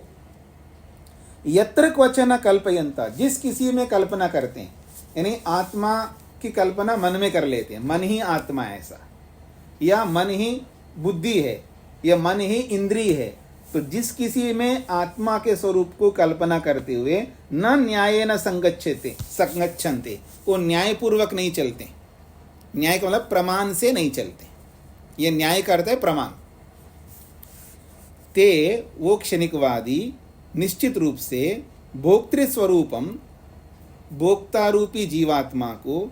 Speaker 1: यत्र क्वचन कल्पयन्ता, जिस किसी में कल्पना करते हैं, यानी आत्मा की कल्पना मन में कर लेते हैं, मन ही आत्मा है ऐसा, या मन ही बुद्धि है, या मन ही इंद्रिय है, तो जिस किसी में आत्मा के स्वरूप को कल्पना करते हुए न न्यायेन संगच्छन्ते, वो न्यायपूर्वक नहीं चलते। न्याय का मतलब प्रमाण से नहीं चलते, ये न्याय का अर्थ है प्रमाण। ते, वो क्षणिकवादी निश्चित रूप से भोक्तृस्वरूपम, भोक्तारूपी जीवात्मा को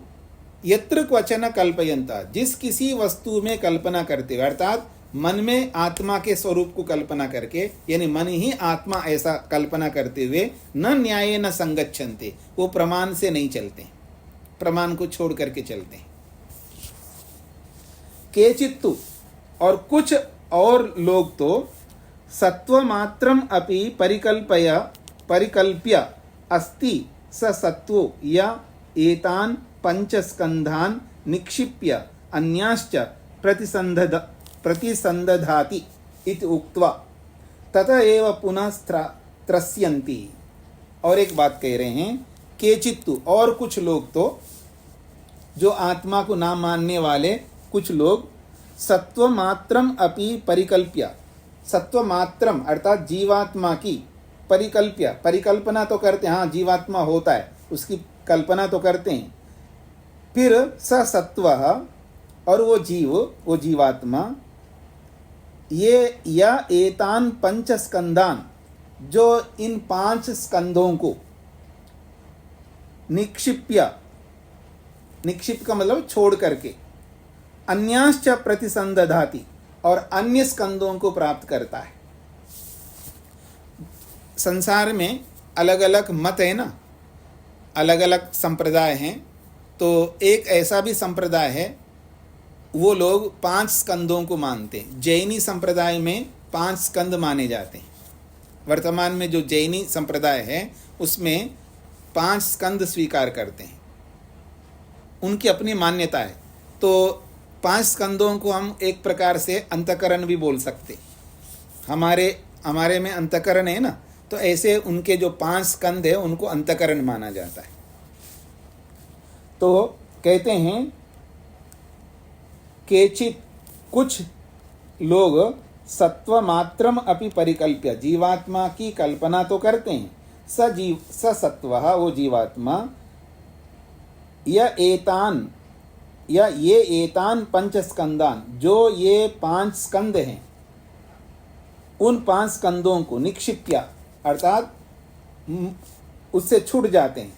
Speaker 1: यत्र क्वचन कल्पयन्ता, जिस किसी वस्तु में कल्पना करते हुए, अर्थात मन में आत्मा के स्वरूप को कल्पना करके, यानी मन ही आत्मा ऐसा कल्पना करते हुए, न न्याय न संगच्छन्ते, वो प्रमाण से नहीं चलते, प्रमाण को छोड़ करके चलते हैं। केचित्तु, और कुछ और लोग तो सत्वमात्रम अपि परिकल्प्य अस्ति स सत्वो या एतान पंचस्कंधान निक्षिप्य अन्याश्च प्रतिसंदधाति इति उक्त्वा तत एव पुनः त्रस्यन्ति। और एक बात कह रहे हैं, केचित्तु, और कुछ लोग तो, जो आत्मा को ना मानने वाले कुछ लोग, सत्वमात्रम अपि परिकल्प्य, सत्वमात्रम अर्थात जीवात्मा की, परिकल्पना तो करते हैं, हाँ जीवात्मा होता है, उसकी कल्पना तो करते हैं, फिर स सत्वः, और वो जीव, वो जीवात्मा, ये या एतान पंच स्कंदान, जो इन 5 स्कंदों को निक्षिप्य, निक्षिप का मतलब छोड़ करके, अन्याश्च प्रतिसंदधाति, और अन्य स्कंदों को प्राप्त करता है। संसार में अलग अलग मत है ना, अलग अलग संप्रदाय हैं, तो एक ऐसा भी संप्रदाय है, वो लोग 5 स्कंदों को मानते हैं। जैनी संप्रदाय में 5 स्कंद माने जाते हैं। वर्तमान में जो जैनी संप्रदाय है उसमें 5 स्कंद स्वीकार करते हैं, उनकी अपनी मान्यता है। तो 5 स्कंदों को हम एक प्रकार से अंतःकरण भी बोल सकते। हमारे में अंतःकरण है ना, तो ऐसे उनके जो 5 स्कंद है उनको अंतःकरण माना जाता है। तो कहते हैं केचित, कुछ लोग सत्वमात्रम अपि परिकल्प्य, जीवात्मा की कल्पना तो करते हैं, स सत्वः, वो जीवात्मा, ये एतान पंचस्कंदान, जो ये 5 स्कंद हैं, उन 5 स्कंदों को निक्षिप्य अर्थात उससे छूट जाते हैं,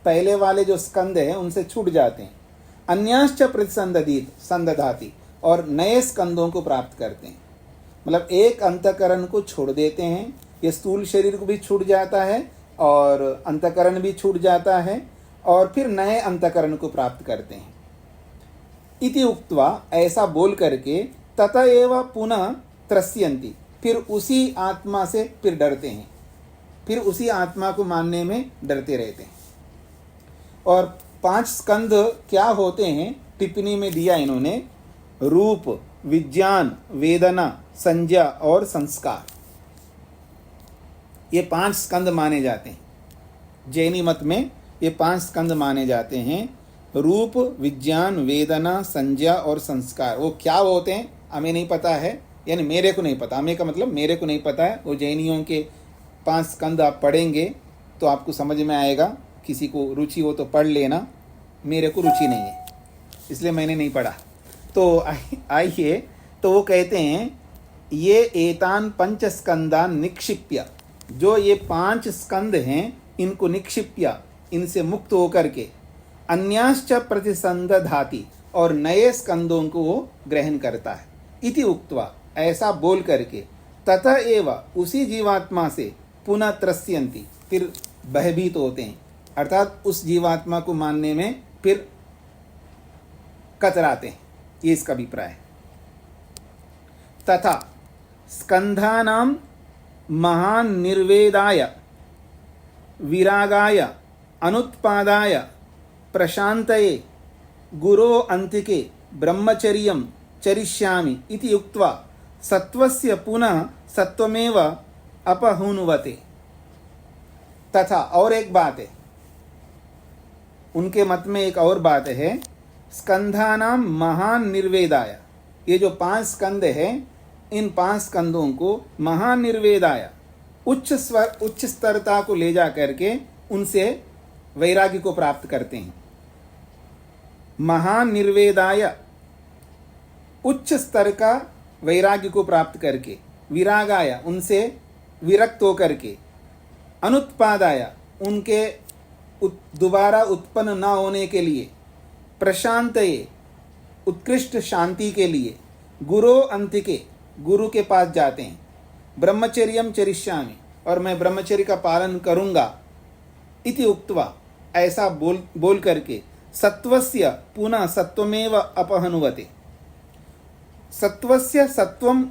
Speaker 1: पहले वाले जो स्कंद हैं उनसे छूट जाते हैं। अन्याश्च प्रतिसंदधाति, और नए स्कंदों को प्राप्त करते हैं। मतलब एक अंतःकरण को छोड़ देते हैं, ये स्थूल शरीर को भी छूट जाता है और अंतःकरण भी छूट जाता है, और फिर नए अंतःकरण को प्राप्त करते हैं। इति उक्त्वा, ऐसा बोल करके, तत एव पुनः त्रस्यन्ति, फिर उसी आत्मा से फिर डरते हैं, फिर उसी आत्मा को मानने में डरते रहते हैं। और 5 स्कंद क्या होते हैं टिप्पणी में दिया इन्होंने, रूप, विज्ञान, वेदना, संज्ञा और संस्कार। ये 5 स्कंद माने जाते हैं। जैनी मत में ये 5 स्कंद माने जाते हैं, रूप, विज्ञान, वेदना, संज्ञा और संस्कार। वो क्या होते हैं हमें नहीं पता है, यानी मेरे को नहीं पता, हमें का मतलब मेरे को नहीं पता है। वो जैनियों के 5 स्कंद आप पढ़ेंगे तो आपको समझ में आएगा। किसी को रुचि हो तो पढ़ लेना, मेरे को रुचि नहीं है इसलिए मैंने नहीं पढ़ा। तो आइए, तो वो कहते हैं ये एतान 5 स्कंदान निक्षिप्य, जो ये 5 स्कंद हैं इनको निक्षिप्य, इनसे मुक्त होकर के, अन्याश्च प्रतिसंदधाति, और नए स्कंदों को वो ग्रहण करता है। इति उक्त्वा, ऐसा बोल करके, तथा एव, उसी जीवात्मा से पुनः त्रस्यन्ति, फिर भयभीत होते हैं, अर्थात उस जीवात्मा को मानने में फिर कतराते हैं। ये इसका अभिप्राय है। तथा स्कंधानाम महान निर्वेदाय विरागाय अनुत्पादाय प्रशांतये गुरो अंतिके ब्रह्मचर्यं चरिष्यामि इति उक्त्वा सत्वस्य पुनः सत्वमेव अपहुनुवते। तथा, और एक बात है उनके मत में, एक और बात है, स्कंधानाम महान निर्वेदाय, ये जो 5 स्कंद हैं इन 5 स्कंदों को महान निर्वेदाय, उच्च स्तरता को ले जा करके उनसे वैराग्य को प्राप्त करते हैं। महान निर्वेदाय, उच्च स्तर का वैराग्य को प्राप्त करके, विरागाय, उनसे विरक्त होकर के, अनुत्पादाय, उनके दोबारा उत्पन्न न होने के लिए, प्रशांतये, उत्कृष्ट शांति के लिए, गुरो अंतिके, गुरु के पास जाते हैं, ब्रह्मचर्यम चरिष्यामि, और मैं ब्रह्मचर्य का पालन करूंगा, इति उक्त्वा, ऐसा बोल करके, सत्वस्य पुनः सत्वमेव अपहनुवते, सत्वस्य सत्वम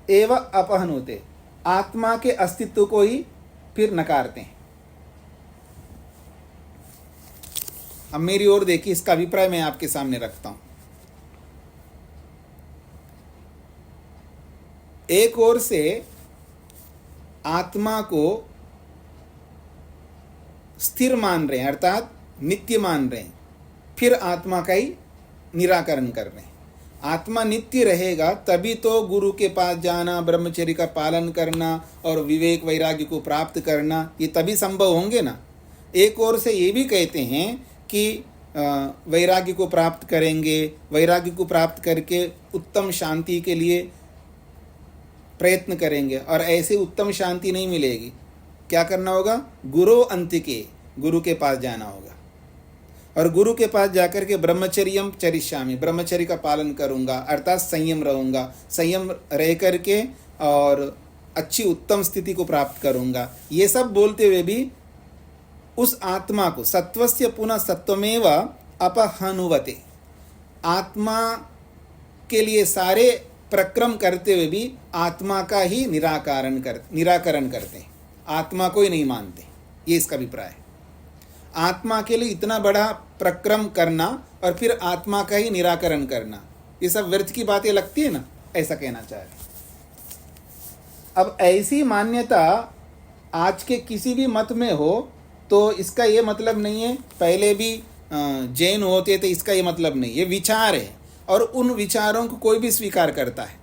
Speaker 1: एव अपहनुते, आत्मा के अस्तित्व को ही फिर नकारते हैं। अब मेरी ओर देखिए, इसका अभिप्राय मैं आपके सामने रखता हूं। एक ओर से आत्मा को स्थिर मान रहे हैं, अर्थात नित्य मान रहे हैं, फिर आत्मा का ही निराकरण कर रहे हैं। आत्मा नित्य रहेगा तभी तो गुरु के पास जाना, ब्रह्मचर्य का पालन करना और विवेक वैराग्य को प्राप्त करना, ये तभी संभव होंगे ना। एक ओर से ये भी कहते हैं कि वैराग्य को प्राप्त करेंगे, वैराग्य को प्राप्त करके उत्तम शांति के लिए प्रयत्न करेंगे, और ऐसे उत्तम शांति नहीं मिलेगी। क्या करना होगा? गुरु अंतिके, गुरु के पास जाना होगा, और गुरु के पास जाकर के ब्रह्मचर्यम चरिष्यामि, ब्रह्मचर्य का पालन करूंगा, अर्थात संयम रहूंगा, संयम रह करके और अच्छी उत्तम स्थिति को प्राप्त करूंगा। ये सब बोलते हुए भी उस आत्मा को सत्वस्य पुनः सत्वमेव अपहनुवते, आत्मा के लिए सारे प्रक्रम करते हुए भी आत्मा का ही निराकरण करते हैं, आत्मा को ही नहीं मानते। ये इसका अभिप्राय है। आत्मा के लिए इतना बड़ा प्रक्रम करना और फिर आत्मा का ही निराकरण करना, ये सब व्यर्थ की बातें लगती है ना, ऐसा कहना चाह रहे। अब ऐसी मान्यता आज के किसी भी मत में हो तो इसका ये मतलब नहीं है पहले भी जैन होते थे, इसका ये मतलब नहीं, ये विचार है और उन विचारों को कोई भी स्वीकार करता है।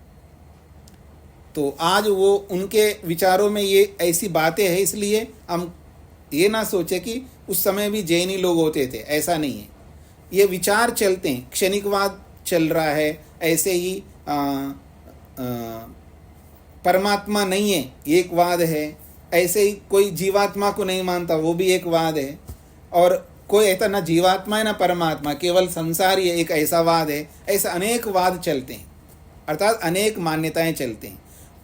Speaker 1: तो आज वो उनके विचारों में ये ऐसी बातें हैं, इसलिए हम ये ना सोचे कि उस समय भी जैनी लोग होते थे, ऐसा नहीं है। ये विचार चलते हैं, क्षणिकवाद चल रहा है, ऐसे ही परमात्मा नहीं है, एक वाद है, ऐसे ही कोई जीवात्मा को नहीं मानता, वो भी एक वाद है, और कोई ऐसा ना जीवात्मा है ना परमात्मा, केवल संसार ही एक ऐसा वाद है। ऐसा अनेक वाद चलते हैं, अर्थात अनेक मान्यताएं चलते हैं।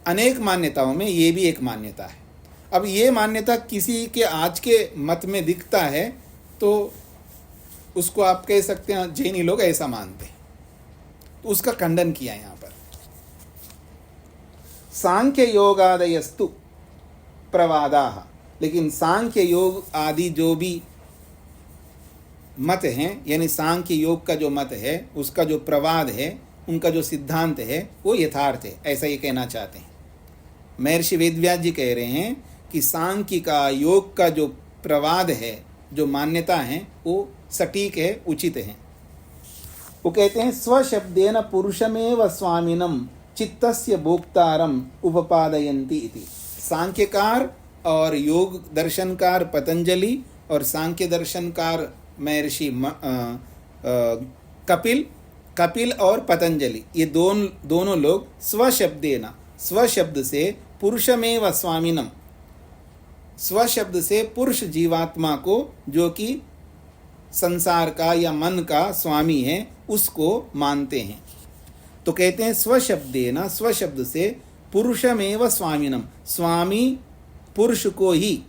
Speaker 1: अनेक मान्यताओं में ये भी एक मान्यता है। अब ये मान्यता किसी के आज के मत में दिखता है तो उसको आप कह सकते हैं जैनी लोग ऐसा मानते हैं, तो उसका खंडन किया यहाँ पर। सांख्य योगादयस्तु, प्रवादाः। लेकिन सांख्य योग आदि जो भी मत हैं, यानी सांख्य योग का जो मत है, उसका जो प्रवाद है, उनका जो सिद्धांत है, वो यथार्थ है, ऐसा ये कहना चाहते हैं। महर्षि वेदव्यास जी कह रहे हैं कि सांख्य का, योग का जो प्रवाद है, जो मान्यता है, वो सटीक है, उचित है। वो कहते हैं स्वशब्देन पुरुषमेव स्वामिनम चित्तस्य भोक्तारम उपपादयन्ति इति। सांख्यकार और योग दर्शनकार पतंजलि और सांख्य दर्शनकार महर्षि कपिल और पतंजलि, ये दोनों लोग स्वशब्देन, स्वशब्द से पुरुषमेव स्वामिनम, स्वशब्द से पुरुष जीवात्मा को, जो कि संसार का या मन का स्वामी है, उसको मानते हैं। तो कहते हैं स्वशब्देन, स्वशब्द से पुरुषमेव स्वामिनम, स्वामी पुरुष को ही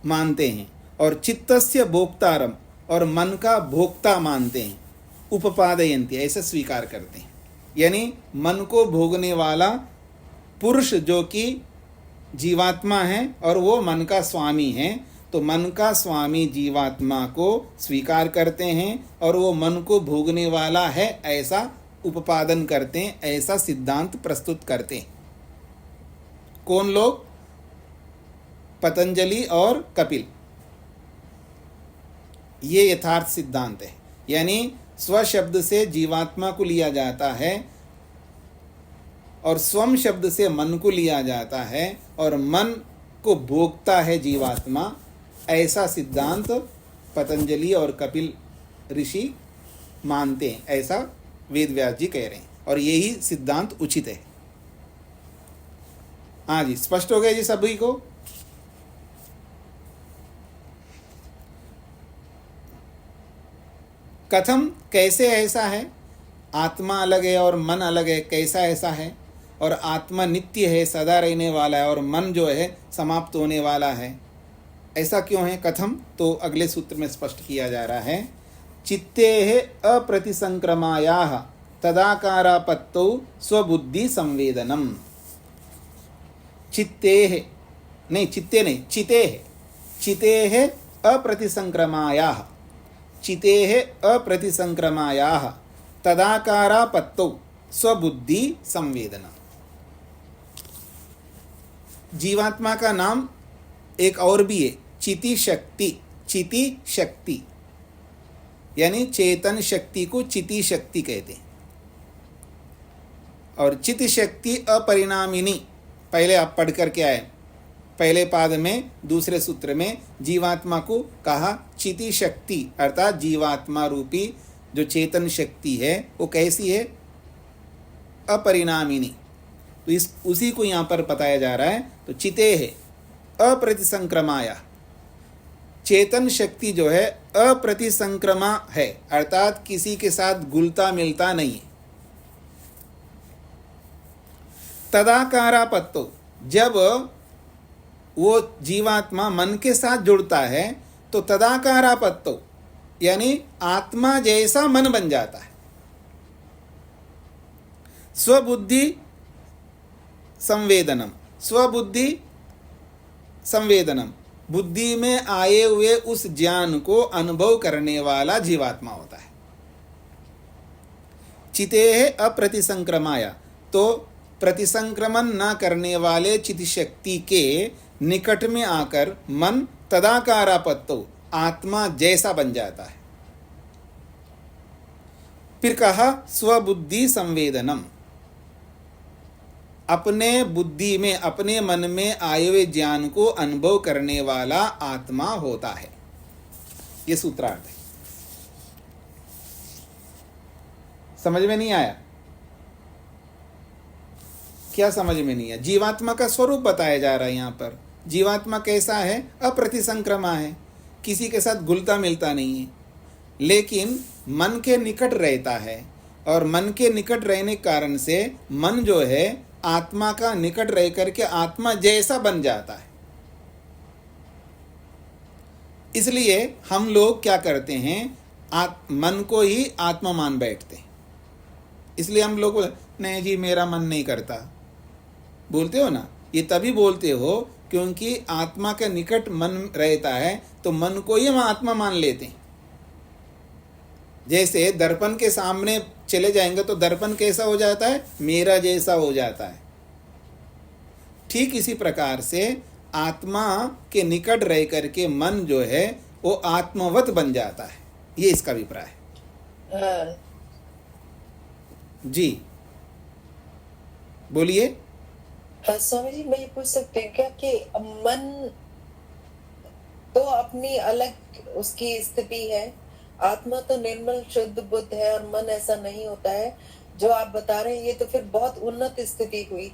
Speaker 1: मानते हैं, और चित्तस्य भोक्तारम, और मन का भोक्ता मानते हैं, उपपादयन्ति, ऐसा स्वीकार करते हैं। यानी मन को भोगने वाला पुरुष जो कि जीवात्मा है और वो मन का स्वामी है, तो मन का स्वामी जीवात्मा को स्वीकार करते हैं और वो मन को भोगने वाला है, ऐसा उपपादन करते हैं, ऐसा सिद्धांत प्रस्तुत करते हैं। कौन लोग? पतंजलि और कपिल। ये यथार्थ सिद्धांत है। यानी स्वशब्द से जीवात्मा को लिया जाता है और स्वम शब्द से मन को लिया जाता है, और मन को भोगता है जीवात्मा, ऐसा सिद्धांत पतंजलि और कपिल ऋषि मानते हैं, ऐसा वेदव्यास जी कह रहे हैं, और यही सिद्धांत उचित है। हाँ जी, स्पष्ट हो गया जी सभी को? कथम, कैसे ऐसा है? आत्मा अलग है और मन अलग है, कैसा ऐसा है? और आत्मा नित्य है, सदा रहने वाला है, और मन जो है समाप्त होने वाला है, ऐसा क्यों है? कथम, तो अगले सूत्र में स्पष्ट किया जा रहा है। चित्ते अप्रतिसंक्रमायाः तदाकारापत्तौ स्वबुद्धि संवेदनम। चित्ते अप्रतिसंक्रमायाः, चितेः अप्रतिसंक्रमायाः तदाकारापत्तौ स्वबुद्धि संवेदना। जीवात्मा का नाम एक और भी है, चिति शक्ति। चिति शक्ति यानी चेतन शक्ति को चिति शक्ति कहते हैं। और चिति शक्ति अपरिणामिनी, पहले आप पढ़ करके आए, पहले पाद में दूसरे सूत्र में जीवात्मा को कहा चिति शक्ति, अर्थात जीवात्मा रूपी जो चेतन शक्ति है वो कैसी है? अपरिणामिनी। तो उसी को यहाँ पर बताया जा रहा है। तो चिते है अप्रतिसंक्रमा, चेतन शक्ति जो है अप्रतिसंक्रमा है, अर्थात किसी के साथ घुलता मिलता नहीं है। तदाकारापत्तो, जब वो जीवात्मा मन के साथ जुड़ता है तो तदाकारापत्तो यानी आत्मा जैसा मन बन जाता है। स्वबुद्धि संवेदनम, स्वबुद्धि संवेदनम, बुद्धि में आए हुए उस ज्ञान को अनुभव करने वाला जीवात्मा होता है। चितेः अप्रतिसंक्रमाय, तो प्रतिसंक्रमण न करने वाले चित शक्ति के निकट में आकर मन तदाकारापत्तो आत्मा जैसा बन जाता है। फिर कहा स्वबुद्धि संवेदनम, अपने बुद्धि में, अपने मन में आए हुए ज्ञान को अनुभव करने वाला आत्मा होता है। ये सूत्रार्थ है। समझ में नहीं आया? क्या समझ में नहीं आया? जीवात्मा का स्वरूप बताया जा रहा है यहाँ पर। जीवात्मा कैसा है? अप्रतिसंक्रमा है, किसी के साथ घुलता मिलता नहीं है, लेकिन मन के निकट रहता है, और मन के निकट रहने के कारण से मन जो है आत्मा का निकट रह करके आत्मा जैसा बन जाता है। इसलिए हम लोग क्या करते हैं? मन को ही आत्मा मान बैठते हैं। इसलिए हम लोग नहीं जी मेरा मन नहीं करता, बोलते हो ना, ये तभी बोलते हो क्योंकि आत्मा के निकट मन रहता है तो मन को ही हम आत्मा मान लेते हैं। जैसे दर्पण के सामने चले जाएंगे तो दर्पण कैसा हो जाता है? मेरा जैसा हो जाता है। ठीक इसी प्रकार से आत्मा के निकट रह करके मन जो है वो आत्मवत बन जाता है। ये इसका अभिप्राय है। जी बोलिए।
Speaker 7: स्वामी जी, मैं ये पूछ सकते हैं क्या कि मन तो अपनी अलग उसकी स्थिति है, आत्मा तो निर्मल शुद्ध बुद्ध है और मन ऐसा नहीं होता है जो आप बता रहे हैं, ये तो फिर बहुत उन्नत स्थिति हुई।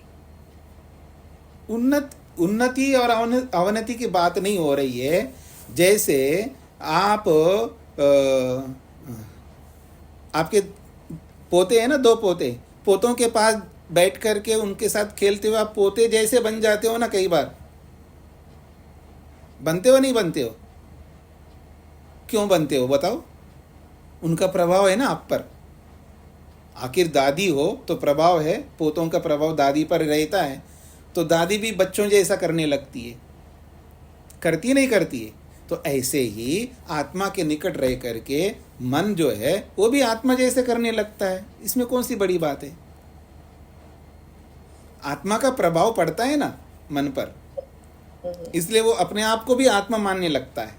Speaker 1: उन्नति और अवनति की बात नहीं हो रही है। जैसे आप आपके पोते हैं ना, 2 पोते, पोतों के पास बैठ करके उनके साथ खेलते हुए आप पोते जैसे बन जाते हो ना। कई बार बनते हो, नहीं बनते हो? क्यों बनते हो बताओ? उनका प्रभाव है ना आप पर। आखिर दादी हो तो प्रभाव है, पोतों का प्रभाव दादी पर रहता है, तो दादी भी बच्चों जैसा करने लगती है, करती नहीं करती है? तो ऐसे ही आत्मा के निकट रह करके मन जो है वो भी आत्मा जैसे करने लगता है। इसमें कौन सी बड़ी बात है? आत्मा का प्रभाव पड़ता है ना मन पर, इसलिए वो अपने आप को भी आत्मा मानने लगता है।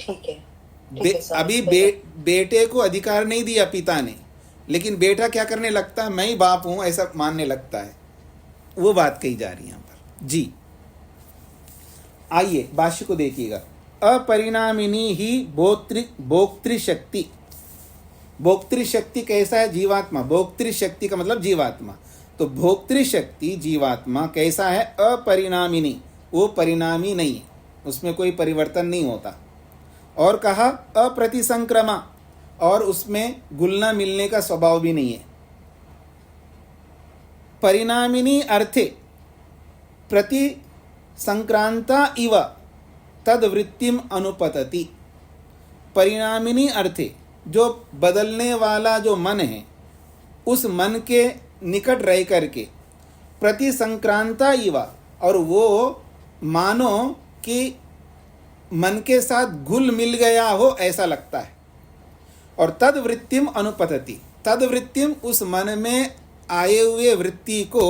Speaker 7: ठीक है,
Speaker 1: अभी बेटे को अधिकार नहीं दिया पिता ने, लेकिन बेटा क्या करने लगता है? मैं ही बाप हूं ऐसा मानने लगता है। वो बात कही जा रही है यहाँ पर। जी आइए भाष्य को देखिएगा। अपरिणामिनी ही भोक्तृशक्ति। भोक्तृशक्ति कैसा है? जीवात्मा। भोक्तृशक्ति का मतलब जीवात्मा। तो भोक्तृशक्ति जीवात्मा कैसा है? अपरिणामिनी, वो परिणामी नहीं है, उसमें कोई परिवर्तन नहीं होता। और कहा अप्रतिसंक्रमा, और उसमें घुलना मिलने का स्वभाव भी नहीं है। परिणामिनी अर्थे प्रति संक्रांता इव तद्वृत्तिम अनुपतति। परिणामिनी अर्थे, जो बदलने वाला जो मन है, उस मन के निकट रह करके प्रति संक्रांता इव, और वो मानो कि मन के साथ घुल मिल गया हो ऐसा लगता है। और तद्वृत्तिम अनुपतति, तद्वृत्तिम उस मन में आए हुए वृत्ति को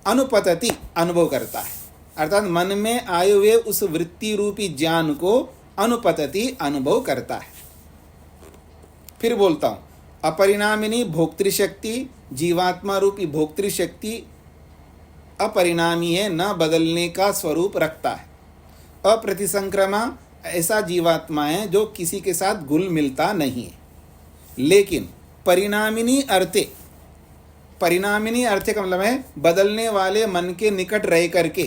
Speaker 1: अनुपतति अनुभव करता है, अर्थात मन में आए हुए उस वृत्ति रूपी ज्ञान को अनुपतति अनुभव करता है। फिर बोलता हूं, अपरिणामिनी भोक्तृशक्ति, जीवात्मा रूपी भोक्तृशक्ति अपरिणामी है, न बदलने का स्वरूप रखता है। अप्रतिसंक्रमा, ऐसा जीवात्मा है जो किसी के साथ घुल मिलता नहीं है। लेकिन परिणामिनी अर्थे, परिणामिनी अर्थे का मतलब है बदलने वाले मन के निकट रह करके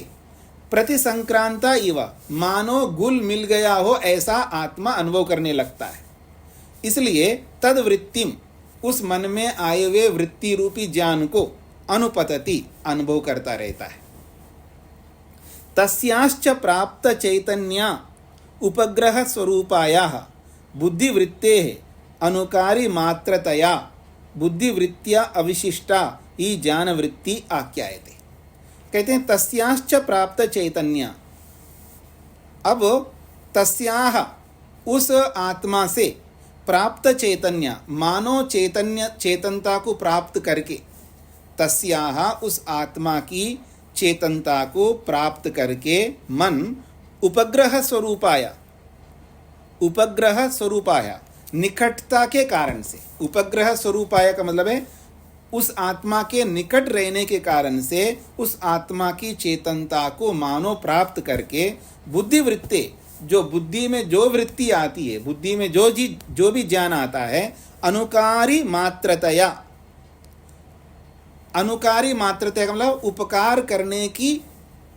Speaker 1: प्रतिसंक्रांता इव, मानो घुल मिल गया हो ऐसा आत्मा अनुभव करने लगता है। इसलिए तद्वृत्तिम, उस मन में आए हुए वृत्ति रूपी ज्ञान को अनुपतति अनुभव करता रहता है। तस्याश्च प्राप्त चैतन्य उपग्रह स्वरूपायाः बुद्धिवृत्तेः अनुकारी मात्रतया बुद्धिवृत्तिया अविशिष्टा ही ज्ञानवृत्ति आख्यायते। कहते हैं तस्याश्च प्राप्त चैतन्य। अब तस्याह, उस आत्मा से, प्राप्त चैतन्य मानो चैतन्य, चेतनता को प्राप्त करके, तस्याह उस आत्मा की चेतनता को प्राप्त करके मन उपग्रह स्वरूपाया, उपग्रह स्वरूपाया निकटता के कारण से, उपग्रह स्वरूपाया का मतलब है उस आत्मा के निकट रहने के कारण से उस आत्मा की चेतनता को मानो प्राप्त करके बुद्धिवृत्ति, जो बुद्धि में जो वृत्ति आती है, बुद्धि में जो भी ज्ञान आता है, अनुकारी मात्रतया, अनुकारी मात्रतया का मतलब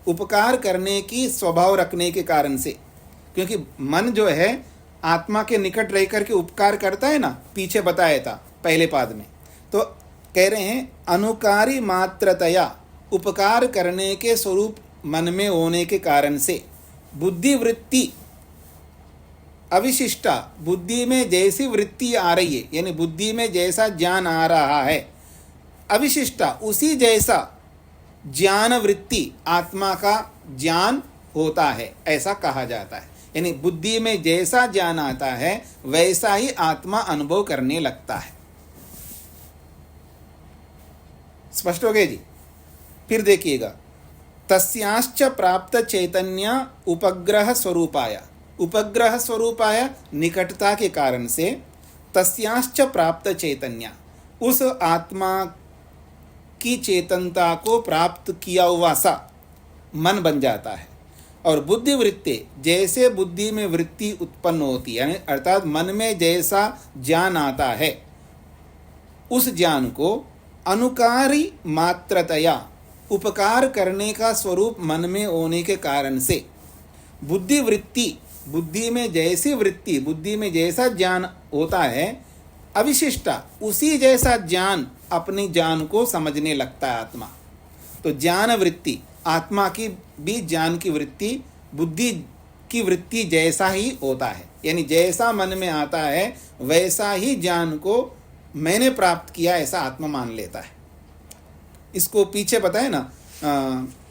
Speaker 1: उपकार करने की स्वभाव रखने के कारण से। क्योंकि मन जो है आत्मा के निकट रह करके उपकार करता है ना, पीछे बताया था पहले पाद में। तो कह रहे हैं अनुकारी मात्रतया, उपकार करने के स्वरूप मन में होने के कारण से, बुद्धिवृत्ति अविशिष्टा, बुद्धि में जैसी वृत्ति आ रही है, यानी बुद्धि में जैसा ज्ञान आ रहा है, अविशिष्टा उसी जैसा ज्ञान वृत्ति, आत्मा का ज्ञान होता है, ऐसा कहा जाता है। यानी बुद्धि में जैसा ज्ञान आता है वैसा ही आत्मा अनुभव करने लगता है। स्पष्ट हो गए जी? फिर देखिएगा, तस्याश्च प्राप्त चैतन्य उपग्रह स्वरूपाय, उपग्रह स्वरूपाय निकटता के कारण से, तस्याश्च प्राप्त चैतन्य उस आत्मा की चेतनता को प्राप्त किया हुआ सा मन बन जाता है। और बुद्धि वृत्ति, जैसे बुद्धि में वृत्ति उत्पन्न होती है, अर्थात मन में जैसा ज्ञान आता है उस ज्ञान को अनुकारी मात्रतया, उपकार करने का स्वरूप मन में होने के कारण से बुद्धि वृत्ति, बुद्धि में जैसी वृत्ति, बुद्धि में जैसा ज्ञान होता है अविशिष्टा, उसी जैसा ज्ञान अपनी ज्ञान को समझने लगता है आत्मा। तो ज्ञान वृत्ति, आत्मा की भी ज्ञान की वृत्ति बुद्धि की वृत्ति जैसा ही होता है। यानी जैसा मन में आता है वैसा ही ज्ञान को मैंने प्राप्त किया ऐसा आत्मा मान लेता है। इसको पीछे बताया ना,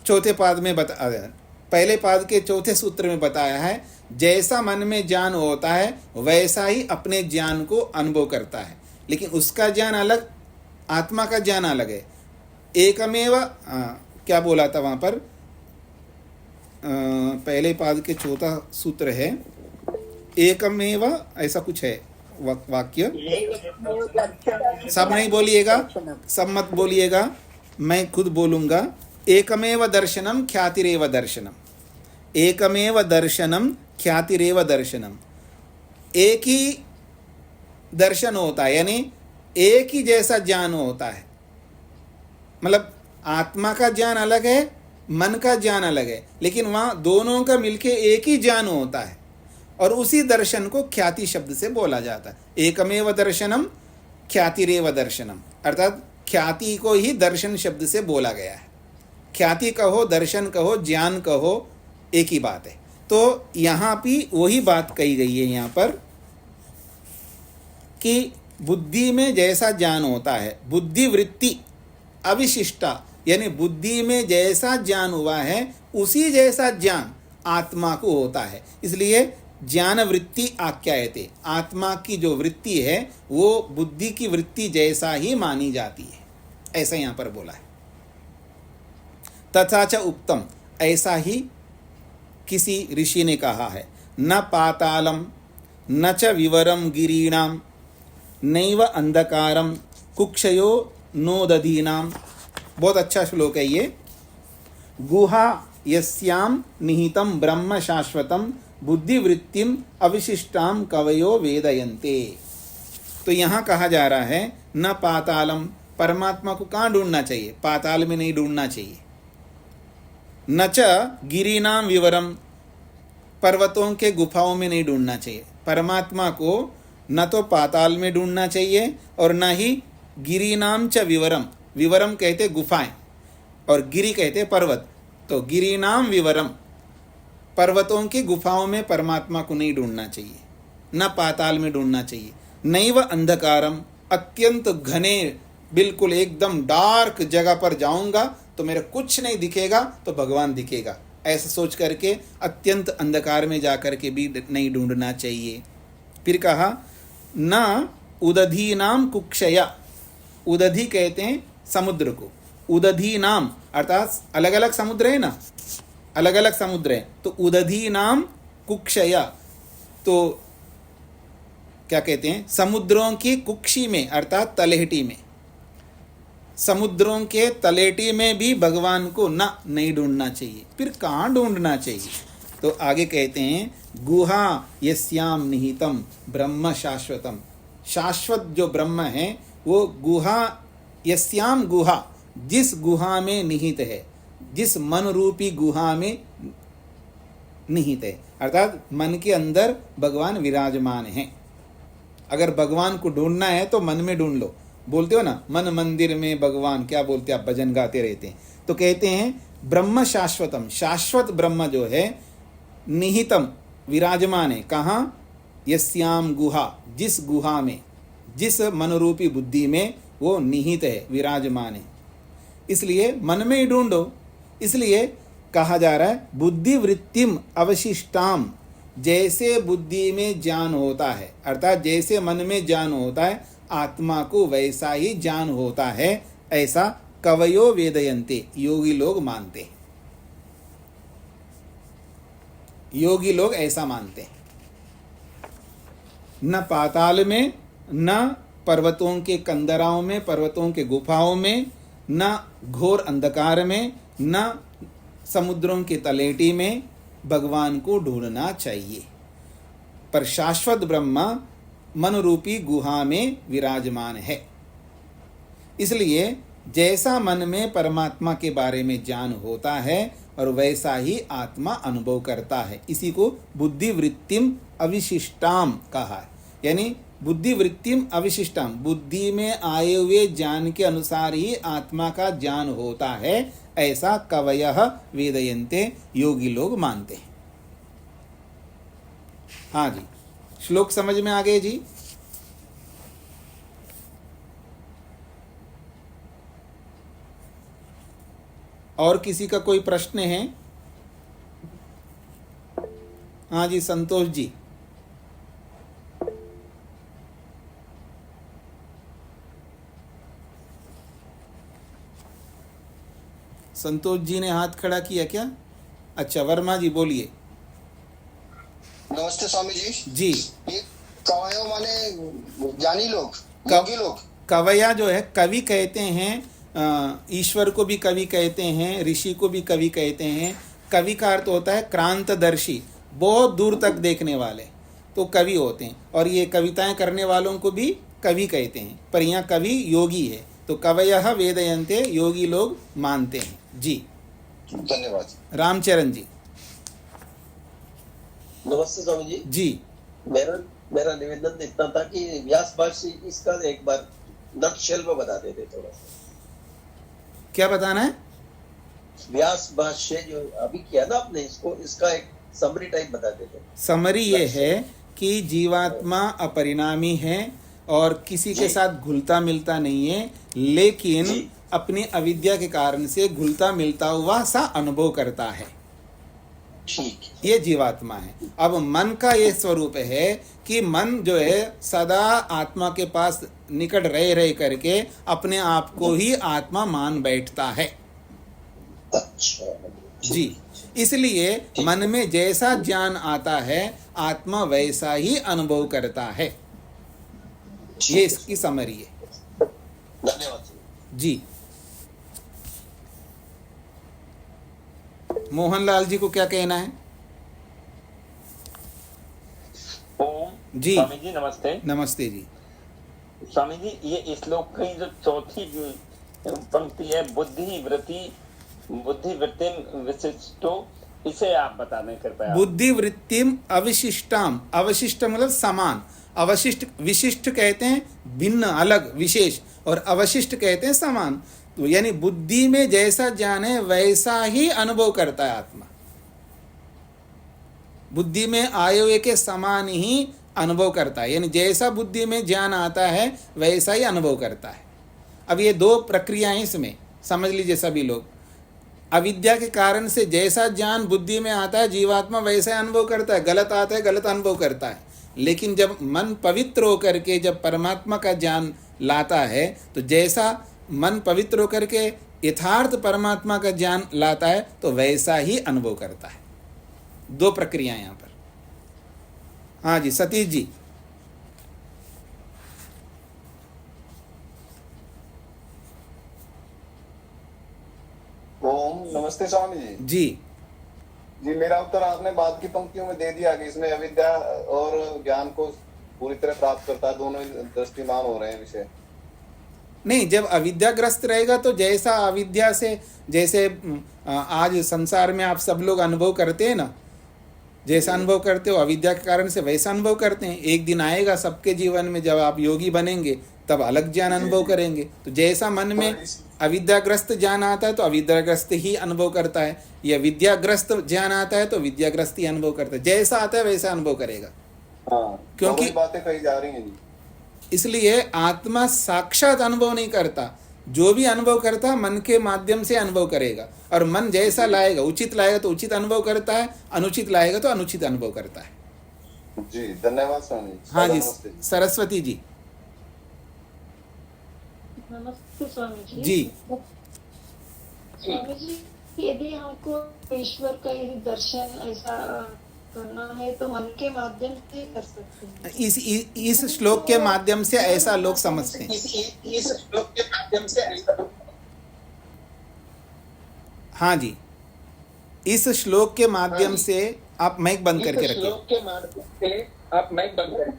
Speaker 1: चौथे पाद में पहले पाद के चौथे सूत्र में बताया है, जैसा मन में ज्ञान होता है वैसा ही अपने ज्ञान को अनुभव करता है। लेकिन उसका ज्ञान अलग, आत्मा का ज्ञान अलग है। एकमेव क्या बोला था वहाँ पर, पहले पाद के चौथा सूत्र है, एकमेव ऐसा कुछ है वाक्य। सब नहीं बोलिएगा, सब मत बोलिएगा, मैं खुद बोलूँगा। एकमेव दर्शनम ख्यातिरेव दर्शनम, एकमेव दर्शनम ख्यातिरेव दर्शनम। एक ही दर्शन होता है, यानी एक ही जैसा ज्ञान होता है। मतलब आत्मा का ज्ञान अलग है, मन का ज्ञान अलग है, लेकिन वहाँ दोनों का मिलके एक ही ज्ञान होता है। और उसी दर्शन को ख्याति शब्द से बोला जाता है। एकमेव दर्शनम ख्यातिरेव दर्शनम, अर्थात ख्याति को ही दर्शन शब्द से बोला गया है। ख्याति कहो, दर्शन कहो, ज्ञान कहो, एक ही बात है। तो यहाँ भी वही बात कही गई है यहाँ पर कि बुद्धि में जैसा ज्ञान होता है, बुद्धि वृत्ति अविशिष्टा, यानी बुद्धि में जैसा ज्ञान हुआ है उसी जैसा ज्ञान आत्मा को होता है। इसलिए ज्ञान वृत्ति आख्यायते, आत्मा की जो वृत्ति है वो बुद्धि की वृत्ति जैसा ही मानी जाती है, ऐसा यहाँ पर बोला है। तथा च उक्तम, ऐसा ही किसी ऋषि ने कहा है, न पातालम न च विवरम गिरीणाम नैव अंधकारम कुक्षयो नोदधीनाम। बहुत अच्छा श्लोक है ये। गुहा यस्याम निहितम ब्रह्म शाश्वतम बुद्धिवृत्तिम अविशिष्टाम कवयो वेदयन्ते। तो यहाँ कहा जा रहा है न पातालम, परमात्मा को कहाँ ढूंढना चाहिए, पाताल में नहीं ढूंढना चाहिए। न च गिरीनाम विवरम, पर्वतों के गुफाओं में नहीं ढूंढना चाहिए। परमात्मा को न तो पाताल में ढूंढना चाहिए और न ही गिरीनाम च विवरम, विवरम कहते गुफाएं और गिरी कहते पर्वत। तो गिरीनाम विवरम, पर्वतों की गुफाओं में परमात्मा को नहीं ढूंढना चाहिए, न पाताल में ढूंढना चाहिए। नैव अंधकारम, अत्यंत घने बिल्कुल एकदम डार्क जगह पर जाऊंगा तो मेरे कुछ नहीं दिखेगा तो भगवान दिखेगा, ऐसा सोच करके अत्यंत अंधकार में जाकर के भी नहीं ढूंढना चाहिए। फिर कहा न उदधी नाम कुक्षया, उदधी कहते हैं समुद्र को, उदधी नाम अर्थात अलग अलग समुद्र है ना, अलग अलग समुद्र है, तो उदधी नाम कुक्षया, तो क्या कहते हैं, समुद्रों की कुक्षी में अर्थात तलहटी में, समुद्रों के तलेटी में भी भगवान को नहीं ढूंढना चाहिए। फिर कहाँ ढूंढना चाहिए, तो आगे कहते हैं गुहा यस्याम निहितम ब्रह्म शाश्वतम, शाश्वत जो ब्रह्म है वो गुहा यस्याम गुहा, जिस गुहा में निहित है, जिस मन रूपी गुहा में निहित है, अर्थात मन के अंदर भगवान विराजमान हैं। अगर भगवान को ढूंढना है तो मन में ढूंढ लो, बोलते हो ना मन मंदिर में भगवान, क्या बोलते हैं आप, भजन गाते रहते हैं। तो कहते हैं ब्रह्म शाश्वतम, शाश्वत ब्रह्म जो है निहितम विराजमान है, कहाँ, यस्याम गुहा, जिस गुहा में, जिस मनरूपी बुद्धि में वो निहित है, विराजमान है। इसलिए मन में ही ढूंढो। इसलिए कहा जा रहा है बुद्धि वृत्तिम अवशिष्टाम, जैसे बुद्धि में ज्ञान होता है, अर्थात जैसे मन में ज्ञान होता है आत्मा को वैसा ही ज्ञान होता है, ऐसा कवयो वेदयन्ते, योगी लोग मानते हैं। योगी लोग ऐसा मानते हैं। न पाताल में, न पर्वतों के कंदराओं में, पर्वतों के गुफाओं में, न घोर अंधकार में, न समुद्रों की तलेटी में भगवान को ढूंढना चाहिए, पर शाश्वत ब्रह्मा मन रूपी गुहा में विराजमान है। इसलिए जैसा मन में परमात्मा के बारे में ज्ञान होता है और वैसा ही आत्मा अनुभव करता है। इसी को बुद्धि वृत्तिम अविशिष्टाम कहा है, यानी बुद्धि वृत्तिम अविशिष्टाम, बुद्धि में आए हुए ज्ञान के अनुसार ही आत्मा का ज्ञान होता है, ऐसा कवयः वेदयन्ते, योगी लोग मानते हैं। हाँ जी, श्लोक समझ में आ गए जी? और किसी का कोई प्रश्न है? हाँ जी, संतोष जी। संतोष जी ने हाथ खड़ा किया क्या? अच्छा, वर्मा जी बोलिए।
Speaker 8: नमस्ते स्वामी जी।
Speaker 1: जी,
Speaker 8: ये कवयो माने ज्ञानी लोग, योगी लोग।
Speaker 1: कवया जो है कवि कहते हैं, ईश्वर को भी कवि कहते हैं, ऋषि को भी कवि कहते हैं। कवि का अर्थ होता है क्रांतदर्शी, बहुत दूर तक देखने वाले, तो कवि होते हैं। और ये कविताएं करने वालों को भी कवि कहते हैं, पर यहाँ कवि योगी है, तो कवयः वेदयन्ते, योगी लोग मानते हैं जी।
Speaker 8: धन्यवाद।
Speaker 1: रामचरण जी।
Speaker 9: नमस्ते स्वामी जी।
Speaker 1: जी,
Speaker 9: मेरा निवेदन इतना था कि व्यास भाष्य इसका एक बार नटशेल में बता देते थोड़ा सा।
Speaker 1: क्या बताना है?
Speaker 9: व्यास भाष्य जो अभी किया ना आपने, इसको इसका एक समरी टाइप बता देते।
Speaker 1: समरी ये है कि जीवात्मा अपरिणामी है और किसी के साथ घुलता मिलता नहीं है, लेकिन अपनी अविद्या के कारण से घुलता मिलता हुआ सा अनुभव करता है।
Speaker 9: ठीक,
Speaker 1: ये जीवात्मा है। अब मन का ये स्वरूप है कि मन जो है सदा आत्मा के पास निकट रह करके अपने आप को ही आत्मा मान बैठता है।
Speaker 9: अच्छा
Speaker 1: जी, इसलिए मन में जैसा ज्ञान आता है आत्मा वैसा ही अनुभव करता है। ये इसकी समरी है।
Speaker 9: धन्यवाद
Speaker 1: जी। मोहनलाल जी को क्या कहना है?
Speaker 10: ओम
Speaker 1: जी।
Speaker 10: स्वामी जी नमस्ते।
Speaker 1: नमस्ते जी।
Speaker 10: स्वामी जी, ये श्लोक की जो चौथी पंक्ति है, बुद्धि वृत्तिम विशिष्टो, इसे आप बता दें कृपया।
Speaker 1: बुद्धि वृत्तिम अविशिष्टाम, अवशिष्ट मतलब समान, अवशिष्ट विशिष्ट कहते हैं भिन्न अलग विशेष, और अवशिष्ट कहते हैं समान। तो यानी बुद्धि में जैसा ज्ञान है वैसा ही अनुभव करता है आत्मा, बुद्धि में आए हुए के समान ही अनुभव करता है, यानी जैसा बुद्धि में ज्ञान आता है वैसा ही अनुभव करता है। अब ये दो प्रक्रियाएं इसमें समझ लीजिए सभी लोग। अविद्या के कारण से जैसा ज्ञान बुद्धि में आता है जीवात्मा वैसा अनुभव करता है, गलत आता है गलत अनुभव करता है। लेकिन जब मन पवित्र होकर के जब परमात्मा का ज्ञान लाता है, तो जैसा मन पवित्र होकर के यथार्थ परमात्मा का ज्ञान लाता है तो वैसा ही अनुभव करता है। दो प्रक्रिया यहाँ पर। हाँ जी, सतीश जी।
Speaker 11: ओम नमस्ते स्वामी जी।
Speaker 1: जी
Speaker 11: जी, मेरा उत्तर आपने बाद की पंक्तियों में दे दिया कि इसमें अविद्या और ज्ञान को पूरी तरह प्राप्त करता है, दोनों दृष्टिमान हो रहे हैं विषय।
Speaker 1: नहीं, जब अविद्याग्रस्त रहेगा तो जैसा अविद्या से, जैसे आज संसार में आप सब लोग अनुभव करते हैं ना, जैसा अनुभव करते हो अविद्या के कारण से वैसा अनुभव करते हैं। एक दिन आएगा सबके जीवन में जब आप योगी बनेंगे तब अलग ज्ञान अनुभव करेंगे। तो जैसा मन में अविद्याग्रस्त ज्ञान आता है तो अविद्याग्रस्त ही अनुभव करता है, या विद्याग्रस्त ज्ञान आता है तो विद्याग्रस्त ही अनुभव करता है। जैसा आता है वैसा अनुभव करेगा। क्योंकि
Speaker 11: बातें कही जा रही हैं।
Speaker 1: इसलिए आत्मा साक्षात अनुभव नहीं करता, जो भी अनुभव करता है मन के माध्यम से अनुभव करेगा, और मन जैसा लाएगा, उचित लाएगा तो उचित अनुभव करता है, अनुचित लाएगा तो अनुचित अनुभव करता है।
Speaker 11: जी धन्यवाद स्वामी जी।
Speaker 1: हाँ जी,
Speaker 11: नमस्ते।
Speaker 1: सरस्वती जी।
Speaker 12: नमस्ते स्वामी जी।
Speaker 1: जी
Speaker 12: स्वामी जी, यदि हमको ईश्वर का यदि दर्शन ऐसा करना है तो मन के माध्यम से कर सकते हैं।
Speaker 1: इस श्लोक के माध्यम से ऐसा लोग समझते हैं।
Speaker 9: इस श्लोक के माध्यम से ऐसा
Speaker 1: हाँ जी, इस श्लोक के माध्यम से आप माइक बंद करके रखिए।
Speaker 9: श्लोक के माध्यम से आप माइक बंद करें।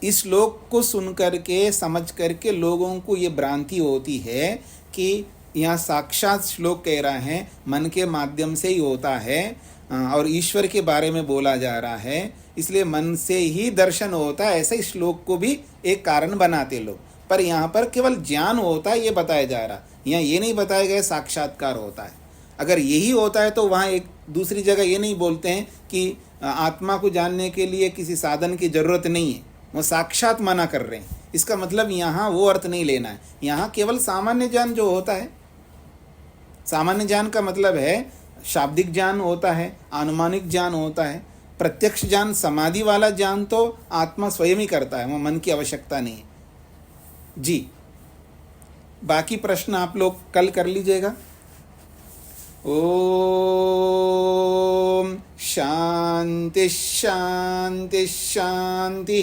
Speaker 1: इस श्लोक को सुन करके समझ करके लोगों को ये भ्रांति होती है कि यहाँ साक्षात श्लोक कह रहा है मन के माध्यम से ही होता है और ईश्वर के बारे में बोला जा रहा है, इसलिए मन से ही दर्शन होता है, ऐसे ही श्लोक को भी एक कारण बनाते लोग। पर यहाँ पर केवल ज्ञान होता है ये बताया जा रहा, यहाँ ये नहीं बताया गया साक्षात्कार होता है। अगर यही होता है तो वहाँ एक दूसरी जगह ये नहीं बोलते हैं कि आत्मा को जानने के लिए किसी साधन की जरूरत नहीं है, वो साक्षात मना कर रहे हैं। इसका मतलब यहाँ वो अर्थ नहीं लेना है। यहाँ केवल सामान्य ज्ञान जो होता है, सामान्य ज्ञान का मतलब है शाब्दिक ज्ञान होता है, अनुमानिक ज्ञान होता है, प्रत्यक्ष ज्ञान समाधि वाला ज्ञान तो आत्मा स्वयं ही करता है, वो मन की आवश्यकता नहीं है। जी, बाकी प्रश्न आप लोग कल कर लीजिएगा। ओम शांति शांति शांति।